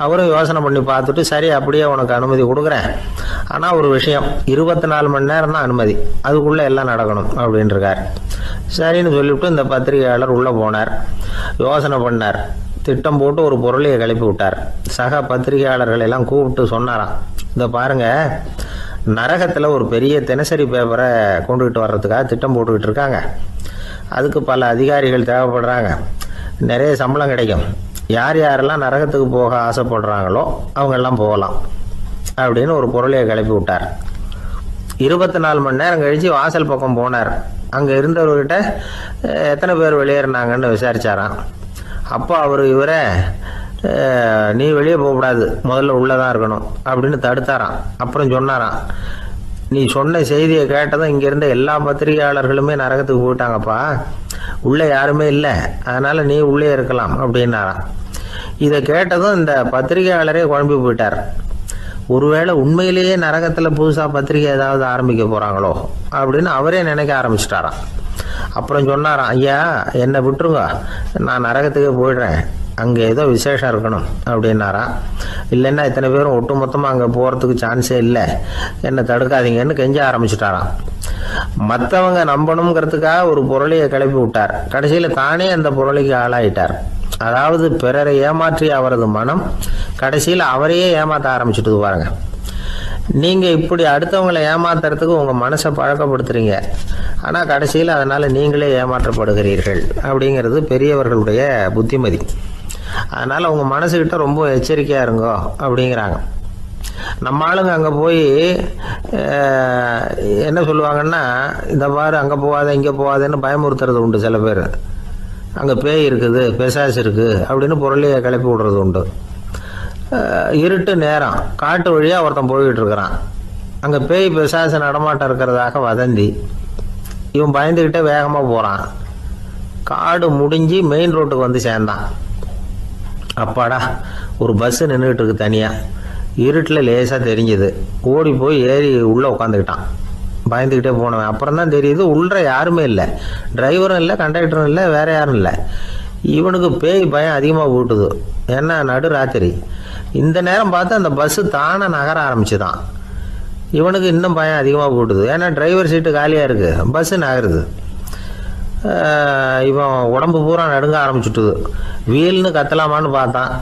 அவரும் யோசனை பண்ணி பார்த்துட்டு, சரி அப்படியே உனக்கு அனுமதி கொடுக்குறேன், ஆனால் ஒரு விஷயம், 24 மணி நேரம் தான் அனுமதி, அதுக்குள்ளே எல்லாம் நடக்கணும் அப்படின்ட்டுருக்கார். சரின்னு சொல்லிவிட்டு இந்த பத்திரிகையாளர் உள்ளே போனார். யோசனை பண்ணார், திட்டம் போட்டு ஒரு பொருளையை கிளப்பி விட்டார். சக பத்திரிகையாளர்கள் எல்லாம் கூப்பிட்டு சொன்னாராம், இந்த பாருங்க, நரகத்தில் ஒரு பெரிய தினசரி பேப்பரை கொண்டுகிட்டு வர்றதுக்காக திட்டம் போட்டுக்கிட்டு இருக்காங்க. அதுக்கு பல அதிகாரிகள் தேவைப்படுறாங்க, நிறைய சம்பளம் கிடைக்கும். யார் யாரெல்லாம் நரகத்துக்கு போக ஆசைப்படுறாங்களோ அவங்கெல்லாம் போகலாம் அப்படின்னு ஒரு பொருளையை கிளப்பி விட்டார். 24 மணி நேரம் கழித்து வாசல் பக்கம் போனார். அங்கே இருந்தவர்கிட்ட எத்தனை பேர் வெளியேறினாங்கன்னு விசாரிச்சாராம். அப்போ அவர் இவரை, நீ வெளியே போகக்கூடாது, முதல்ல உள்ளே தான் இருக்கணும் அப்படின்னு தடுத்தாராம். அப்புறம் சொன்னாராம், நீ சொன்ன செய்தியை கேட்டதும் இங்கே இருந்த எல்லா பத்திரிகையாளர்களுமே நரகத்துக்கு போயிட்டாங்கப்பா, உள்ளே யாருமே இல்லை, அதனால் நீ உள்ளே இருக்கலாம் அப்படின்னாராம். இதை கேட்டதும் இந்த பத்திரிகையாளரே குழம்பி போயிட்டார். ஒருவேளை உண்மையிலேயே நரகத்தில் புதுசாக பத்திரிகை ஏதாவது ஆரம்பிக்க போகிறாங்களோ அப்படின்னு அவரே நினைக்க ஆரம்பிச்சிட்டாராம். அப்புறம் சொன்னாராம், ஐயா என்னை விட்டுருங்க, நான் நரகத்துக்கே போயிடுறேன், அங்கே ஏதோ விசேஷம் இருக்கணும் அப்படின்னாராம். இல்லைன்னா இத்தனை பேரும் ஒட்டு மொத்தமாக அங்கே போகிறதுக்கு சான்ஸே இல்லை, என்னை தடுக்காதீங்கன்னு கெஞ்ச ஆரம்பிச்சிட்டாராம். மற்றவங்க நம்பணுங்கிறதுக்காக ஒரு பொருளையை கிளப்பி விட்டார். கடைசியில் தானே அந்த பொருளைக்கு ஆளாயிட்டார். அதாவது பிறரை ஏமாற்றிய அவரது மனம் கடைசியில் அவரையே ஏமாற்ற ஆரம்பிச்சுட்டு பாருங்க. நீங்கள் இப்படி அடுத்தவங்களை ஏமாத்துறதுக்கு உங்கள் மனசை பழக்கப்படுத்துறீங்க, ஆனால் கடைசியில் அதனால் நீங்களே ஏமாற்றப்படுகிறீர்கள் அப்படிங்கிறது பெரியவர்களுடைய புத்திமதி. அதனால் உங்கள் மனசுக்கிட்ட ரொம்ப எச்சரிக்கையாக இருங்கோ அப்படிங்கிறாங்க. நம்ம ஆளுங்க அங்கே போய் என்ன சொல்லுவாங்கன்னா, இந்த பாரு அங்கே போகாத இங்கே போகாதேன்னு பயமுறுத்துறது உண்டு. சில பேர் அங்கே பேய் இருக்குது, பிசாசு இருக்குது அப்படின்னு பொருளையை கிளப்பி விடுறது உண்டு. இருட்டு நேரம், காட்டு வழியாக ஒருத்தன் போய்கிட்டு இருக்கிறான். அங்கே பேய் பிசாசு நடமாட்டம் இருக்கிறதாக வதந்தி. இவன் பயந்துக்கிட்டே வேகமாக போகிறான். காடு முடிஞ்சு மெயின் ரோட்டுக்கு வந்து சேர்ந்தான். அப்பாடா, ஒரு பஸ்ஸு நின்றுக்கிட்டு இருக்கு தனியாக, இருட்டில் லேசாக தெரிஞ்சுது. ஓடி போய் ஏறி உள்ளே உட்காந்துக்கிட்டான். பயந்துக்கிட்டே போனவன் அப்புறம் தான் தெரியுது உள்ள யாருமே இல்லை, டிரைவரும் இல்லை, கண்டக்டரும் இல்லை, வேற யாரும் இல்லை. இவனுக்கு பேய் பயம் அதிகமாக ஊட்டுது. ஏன்னா நடு ராத்திரி. இந்த நேரம் பார்த்து அந்த பஸ்ஸு தானே நகர ஆரம்பிச்சுதான். இவனுக்கு இன்னும் பயம் அதிகமாக போட்டுது. ஏன்னா டிரைவர் சீட்டு காலியாக இருக்குது, பஸ்ஸு நகருது. இவன் உடம்பு பூரா நடுங்க ஆரம்பிச்சுட்டுது. வீல்னு கத்தலாமான்னு பார்த்தான்.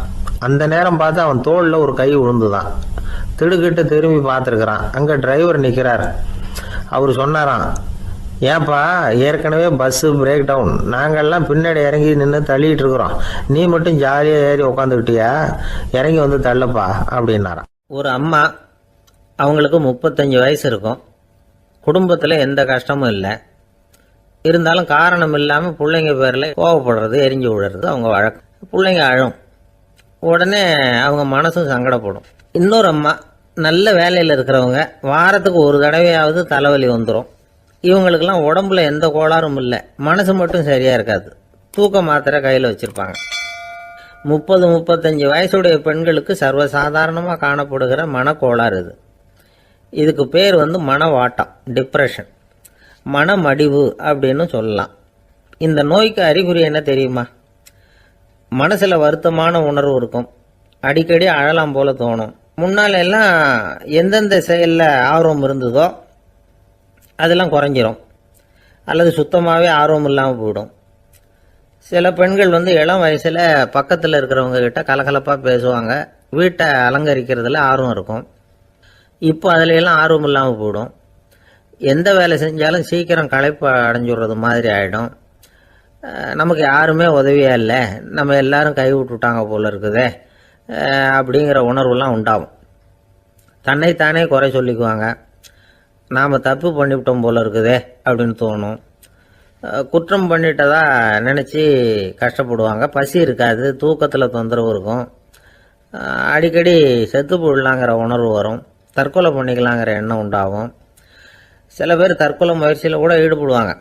அந்த நேரம் பார்த்து அவன் தோளில் ஒரு கை விழுந்துதான். திடுக்கிட்டு திரும்பி பார்த்துருக்குறான். அங்கே டிரைவர் நிற்கிறார். அவர் சொன்னாராம், ஏன்பா ஏற்கனவே பஸ்ஸு பிரேக் டவுன், நாங்கள்லாம் பின்னாடி இறங்கி நின்று தள்ளிட்டு இருக்கிறோம், நீ மட்டும் ஜாலியாக ஏறி உக்காந்துக்கிட்டியா, இறங்கி வந்து தள்ளுப்பா அப்படின்னாராம். ஒரு அம்மா, அவங்களுக்கு 35 வயசு இருக்கும். குடும்பத்தில் எந்த கஷ்டமும் இல்லை. இருந்தாலும் காரணம் இல்லாமல் பிள்ளைங்க பேரில் கோவப்படுறது, எரிஞ்சு விடுறது அவங்க வழக்கம். பிள்ளைங்க அழும். உடனே அவங்க மனசும் சங்கடப்படும். இன்னொரு அம்மா, நல்ல வேலையில் இருக்கிறவங்க, வாரத்துக்கு ஒரு தடவையாவது தலைவலி வந்துடும். இவங்களுக்கெல்லாம் உடம்புல எந்த கோளாறும் இல்லை, மனசு மட்டும் சரியாக இருக்காது. தூக்க மாத்திரை கையில் வச்சுருப்பாங்க. 30-35 வயசுடைய பெண்களுக்கு சர்வசாதாரணமாக காணப்படுகிற மனக்கோளாறு இது. இதுக்கு பேர் மனவாட்டம், டிப்ரெஷன், மனமடிவு அப்படின்னு சொல்லலாம். இந்த நோய்க்கு அறிகுறி என்ன தெரியுமா? மனசில் வருத்தமான உணர்வு இருக்கும், அடிக்கடி அழலாம் போல தோணும். முன்னால எல்லாம் எந்தெந்த செயலில் ஆர்வம் இருந்ததோ அதெல்லாம் குறைஞ்சிரும், அல்லது சுத்தமாகவே ஆர்வம் இல்லாமல் போயிடும். சில பெண்கள் இளம் வயசில் பக்கத்தில் இருக்கிறவங்க கிட்ட கலகலப்பாக பேசுவாங்க, வீட்டை அலங்கரிக்கிறதுல ஆர்வம் இருக்கும். இப்போ அதுல எல்லாம் ஆர்வம் இல்லாமல் போயிடும். எந்த வேலை செஞ்சாலும் சீக்கிரம் களைப்பு அடைஞ்சுடுறது மாதிரி ஆகிடும். நமக்கு யாருமே உதவியாக இல்லை, நம்ம எல்லாரும் கை விட்டுட்டாங்க போல இருக்குதே அப்படிங்கிற உணர்வுலாம் உண்டாகும். தன்னைத்தானே குறை சொல்லிக்குவாங்க. நாம் தப்பு பண்ணிவிட்டோம் போல இருக்குதே அப்படின்னு தோணும். குற்றம் பண்ணிட்டதா நினச்சி கஷ்டப்படுவாங்க. பசி இருக்காது, தூக்கத்தில் தொந்தரவு இருக்கும். அடிக்கடி செத்து போடலாங்கிற உணர்வு வரும். தற்கொலை பண்ணிக்கலாங்கிற எண்ணம் உண்டாகும். சில பேர் தற்கொலை முயற்சியில் கூட ஈடுபடுவாங்க.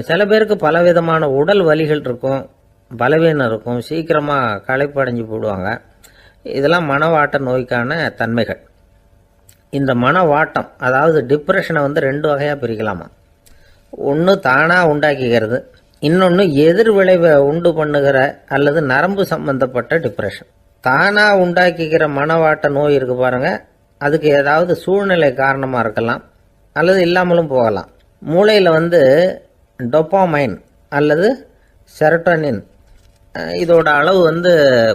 சில பேருக்கு பலவிதமான உடல் வலிகள் இருக்கும், பலவீனம் இருக்கும், சீக்கிரமாக களைப்படைஞ்சு போடுவாங்க. இதெல்லாம் மனவாட்ட நோய்க்கான தன்மைகள். இந்த மனவாட்டம் அதாவது டிப்ரெஷனை வந்து 2 வகையாக பிரிக்கலாமா. ஒன்று தானாக உண்டாக்கிக்கிறது, இன்னொன்று எதிர் விளைவை உண்டு பண்ணுகிற அல்லது நரம்பு சம்பந்தப்பட்ட டிப்ரெஷன். தானாக உண்டாக்கிக்கிற மனவாட்ட நோய் இருக்கு பாருங்க, அதுக்கு ஏதாவது சூழ்நிலை காரணமாக இருக்கலாம் அல்லது இல்லாமலும் போகலாம். மூளையில் வந்து டொப்பாமைன் அல்லது செரட்டோனின் இதோட அளவு வந்து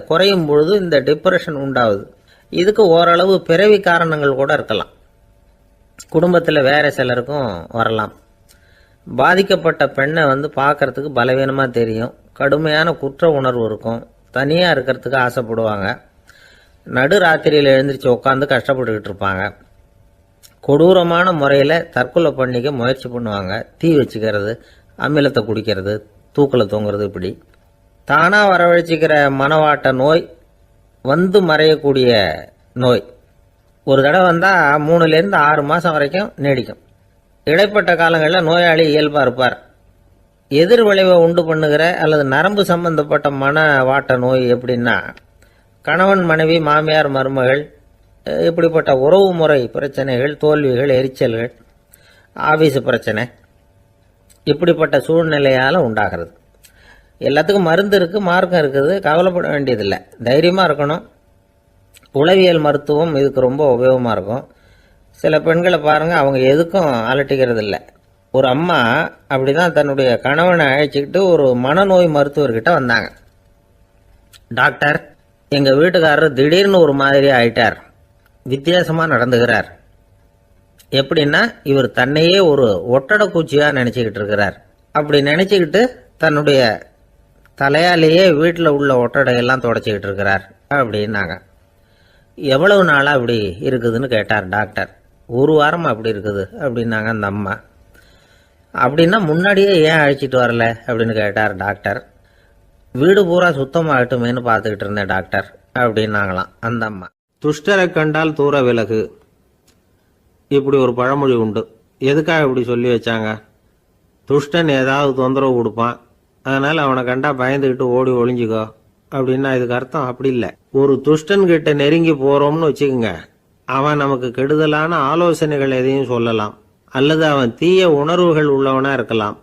குறையும் பொழுது இந்த டிப்ரெஷன் உண்டாகுது. இதுக்கு ஓரளவு பிறவி காரணங்கள் கூட இருக்கலாம், குடும்பத்தில் வேற சிலருக்கும் வரலாம். பாதிக்கப்பட்ட பெண்ணை வந்து பார்க்கறதுக்கு பலவீனமாக தெரியும், கடுமையான குற்ற உணர்வு இருக்கும், தனியாக இருக்கிறதுக்கு ஆசைப்படுவாங்க, நடு ராத்திரியில் எழுந்திரிச்சு உட்காந்து கஷ்டப்பட்டுக்கிட்டு இருப்பாங்க, கொடூரமான முறையில் தற்கொலை பண்ணிக்க முயற்சி பண்ணுவாங்க, தீ வச்சுக்கிறது, அமிலத்தை குடிக்கிறது, தூக்கில் தொங்குறது. இப்படி தானாக வரவழைச்சிக்கிற மனவாட்ட நோய் வந்து மறையக்கூடிய நோய். ஒரு தடவை வந்தால் 3லேருந்து 6 மாதம் வரைக்கும் நீடிக்கும். இடைப்பட்ட காலங்களில் நோயாளி இயல்பாக இருப்பார். எதிர் விளைவை உண்டு பண்ணுகிற அல்லது நரம்பு சம்பந்தப்பட்ட மனவாட்ட நோய் எப்படின்னா, கணவன் மனைவி மாமியார் மருமகள் இப்படிப்பட்ட உறவு முறை பிரச்சனைகள், தோல்விகள், எரிச்சல்கள், ஆபீஸ் பிரச்சனை, இப்படிப்பட்ட சூழ்நிலையால் உண்டாகிறது. எல்லாத்துக்கும் மருந்து இருக்குது, மார்க்கம் இருக்குது, கவலைப்பட வேண்டியதில்லை, தைரியமாக இருக்கணும். உளவியல் மருத்துவம் இதுக்கு ரொம்ப உபயோகமாக இருக்கும். சில பெண்களை பாருங்கள், அவங்க எதுக்கும் அலட்டிக்கிறது இல்லை. ஒரு அம்மா அப்படி தான் தன்னுடைய கணவனை அழைச்சிக்கிட்டு ஒரு மனநோய் மருத்துவர்கிட்ட வந்தாங்க. டாக்டர், எங்கள் வீட்டுக்காரர் திடீர்னு ஒரு மாதிரி ஆயிட்டார், வித்தியாசமாக நடந்துகிறார். எப்படின்னா, இவர் தன்னையே ஒரு ஒட்டடை பூச்சியாக நினச்சிக்கிட்டு இருக்கிறார். அப்படி நினச்சிக்கிட்டு தன்னுடைய தலையாலேயே வீட்டில் உள்ள ஒட்டடையெல்லாம் தொடச்சிக்கிட்டு இருக்கிறார் அப்படின்னாங்க. எவ்வளவு நாளாக அப்படி இருக்குதுன்னு கேட்டார் டாக்டர். 1 வாரமாக அப்படி இருக்குது அப்படின்னாங்க அந்த அம்மா. அப்படின்னா முன்னாடியே ஏன் அழைச்சிட்டு வரல அப்படின்னு கேட்டார் டாக்டர். வீடு பூரா சுத்தமாகட்டுமேனு பார்த்துக்கிட்டு இருந்தேன் டாக்டர் அப்படின்னாங்களாம் அந்த அம்மா. துஷ்டரை கண்டால் தூர விலகு, இப்படி ஒரு பழமொழி உண்டு. எதுக்காக இப்படி சொல்லி வச்சாங்க? துஷ்டன் ஏதாவது தொந்தரவு கொடுப்பான், அதனால் அவனை கண்டா பயந்துக்கிட்டு ஓடி ஒளிஞ்சிக்கோ அப்படின்னா இதுக்கு அர்த்தம் அப்படி இல்லை. ஒரு துஷ்டன் கிட்ட நெருங்கி போறோம்னு வச்சுக்கோங்க, அவன் நமக்கு கெடுதலான ஆலோசனைகள் எதையும் சொல்லலாம், அல்லது அவன் தீய உணர்வுகள் உள்ளவனா இருக்கலாம்,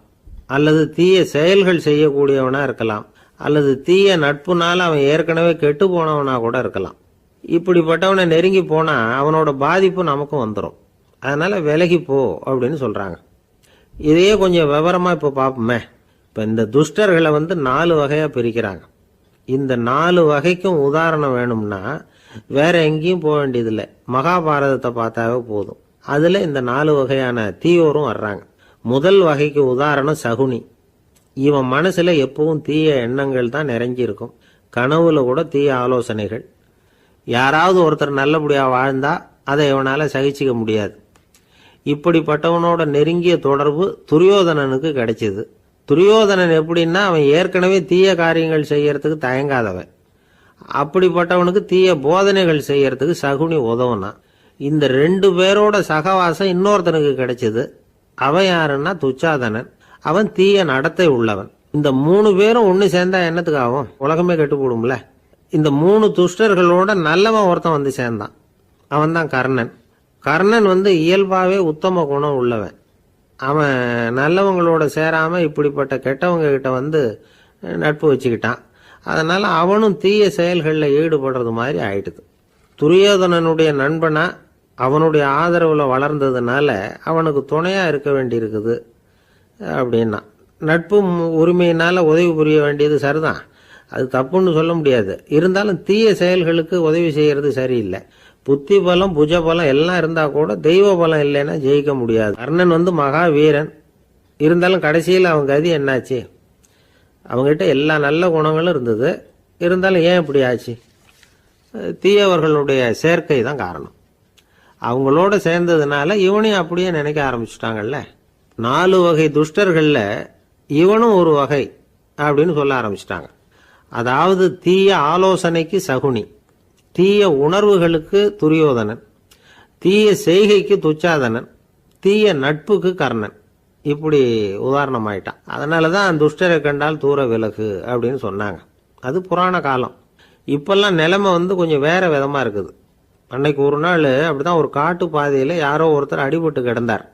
அல்லது தீய செயல்கள் செய்யக்கூடியவனா இருக்கலாம், அல்லது தீய நட்புனால அவன் ஏற்கனவே கெட்டு போனவனா கூட இருக்கலாம். இப்படிப்பட்டவனை நெருங்கி போனா அவனோட பாதிப்பு நமக்கும் வந்துடும். அதனால விலகி போ அப்படின்னு சொல்றாங்க. இதையே கொஞ்சம் விவரமா இப்ப பார்ப்போமே. இப்ப இந்த துஷ்டர்களை வந்து 4 வகையா பிரிக்கிறாங்க. இந்த 4 வகைக்கும் உதாரணம் வேணும்னா வேற எங்கேயும் போக வேண்டியதில்லை, மகாபாரதத்தை பார்த்தாவே போதும். அதுல இந்த 4 வகையான தீயோரும் வர்றாங்க. முதல் வகைக்கு உதாரணம் சகுனி. இவன் மனசுல எப்பவும் தீய எண்ணங்கள் தான் நிறைஞ்சி இருக்கும், கனவுல கூட தீய ஆலோசனைகள். யாராவது ஒருத்தர் நல்லபடியா வாழ்ந்தா அதை இவனால சகிச்சிக்க முடியாது. இப்படிப்பட்டவனோட நெருங்கிய தொடர்பு துரியோதனனுக்கு கிடைச்சது. துரியோதனன் எப்படின்னா, அவன் ஏற்கனவே தீய காரியங்கள் செய்யறதுக்கு தயங்காதவன். அப்படிப்பட்டவனுக்கு தீய போதனைகள் செய்யறதுக்கு சகுனி உதவுனா. இந்த 2 பேரோட சகவாசம் இன்னொருத்தனுக்கு கிடைச்சது. அவன் யாருன்னா துச்சாதனன். அவன் தீய நடத்தை உள்ளவன். இந்த 3 பேரும் ஒன்னு சேர்ந்தா என்னத்துக்கு ஆகும்? உலகமே கெட்டு போடும்ல. இந்த 3 துஷ்டர்களோட நல்லவன் ஒருத்தன் வந்து சேர்ந்தான், அவன் தான் கர்ணன். கர்ணன் வந்து இயல்பாவே உத்தம குணம் உள்ளவன். அவன் நல்லவங்களோட சேராம இப்படிப்பட்ட கெட்டவங்க கிட்ட வந்து நட்பு வச்சுக்கிட்டான். அதனால அவனும் தீய செயல்களில் ஈடுபடுறது மாதிரி ஆயிடுது. துரியோதனனுடைய நண்பனா அவனுடைய ஆதரவுல வளர்ந்ததுனால அவனுக்கு துணையா இருக்க வேண்டி இருக்குது அப்படின்னா. நட்பு உரிமையினால உதவி புரிய வேண்டியது சரிதான், அது தப்புன்னு சொல்ல முடியாது. இருந்தாலும் தீய செயல்களுக்கு உதவி செய்யறது சரியில்லை. புத்தி பலம், புஜ பலம் எல்லாம் இருந்தா கூட தெய்வ பலம் இல்லைன்னா ஜெயிக்க முடியாது. கர்ணன் வந்து மகா வீரன், இருந்தாலும் கடைசியில் அவன் கதி என்னாச்சு? அவங்ககிட்ட எல்லா நல்ல குணங்களும் இருந்தது, இருந்தாலும் ஏன் இப்படி ஆச்சு? தீயவர்களுடைய சேர்க்கை தான் காரணம். அவங்களோட சேர்ந்ததுனால இவனையும் அப்படியே நினைக்க ஆரம்பிச்சுட்டாங்கல்ல. 4 வகை துஷ்டர்கள்ல இவனும் ஒரு வகை அப்படின்னு சொல்ல ஆரம்பிச்சிட்டாங்க. அதாவது தீய ஆலோசனைக்கு சகுனி, தீய உணர்வுகளுக்கு துரியோதனன், தீய செய்கைக்கு துச்சாதனன், தீய நட்புக்கு கர்ணன். இப்படி உதாரணமாயிட்டான். அதனாலதான் துஷ்டரை கண்டால் தூர விலகு அப்படின்னு சொன்னாங்க. அது புராண காலம். இப்பெல்லாம் நிலைமை கொஞ்சம் வேற விதமா இருக்குது. அன்னைக்கு ஒரு நாள் அப்படிதான் ஒரு காட்டு பாதையில யாரோ ஒருத்தர் அடிபட்டு கிடந்தார்.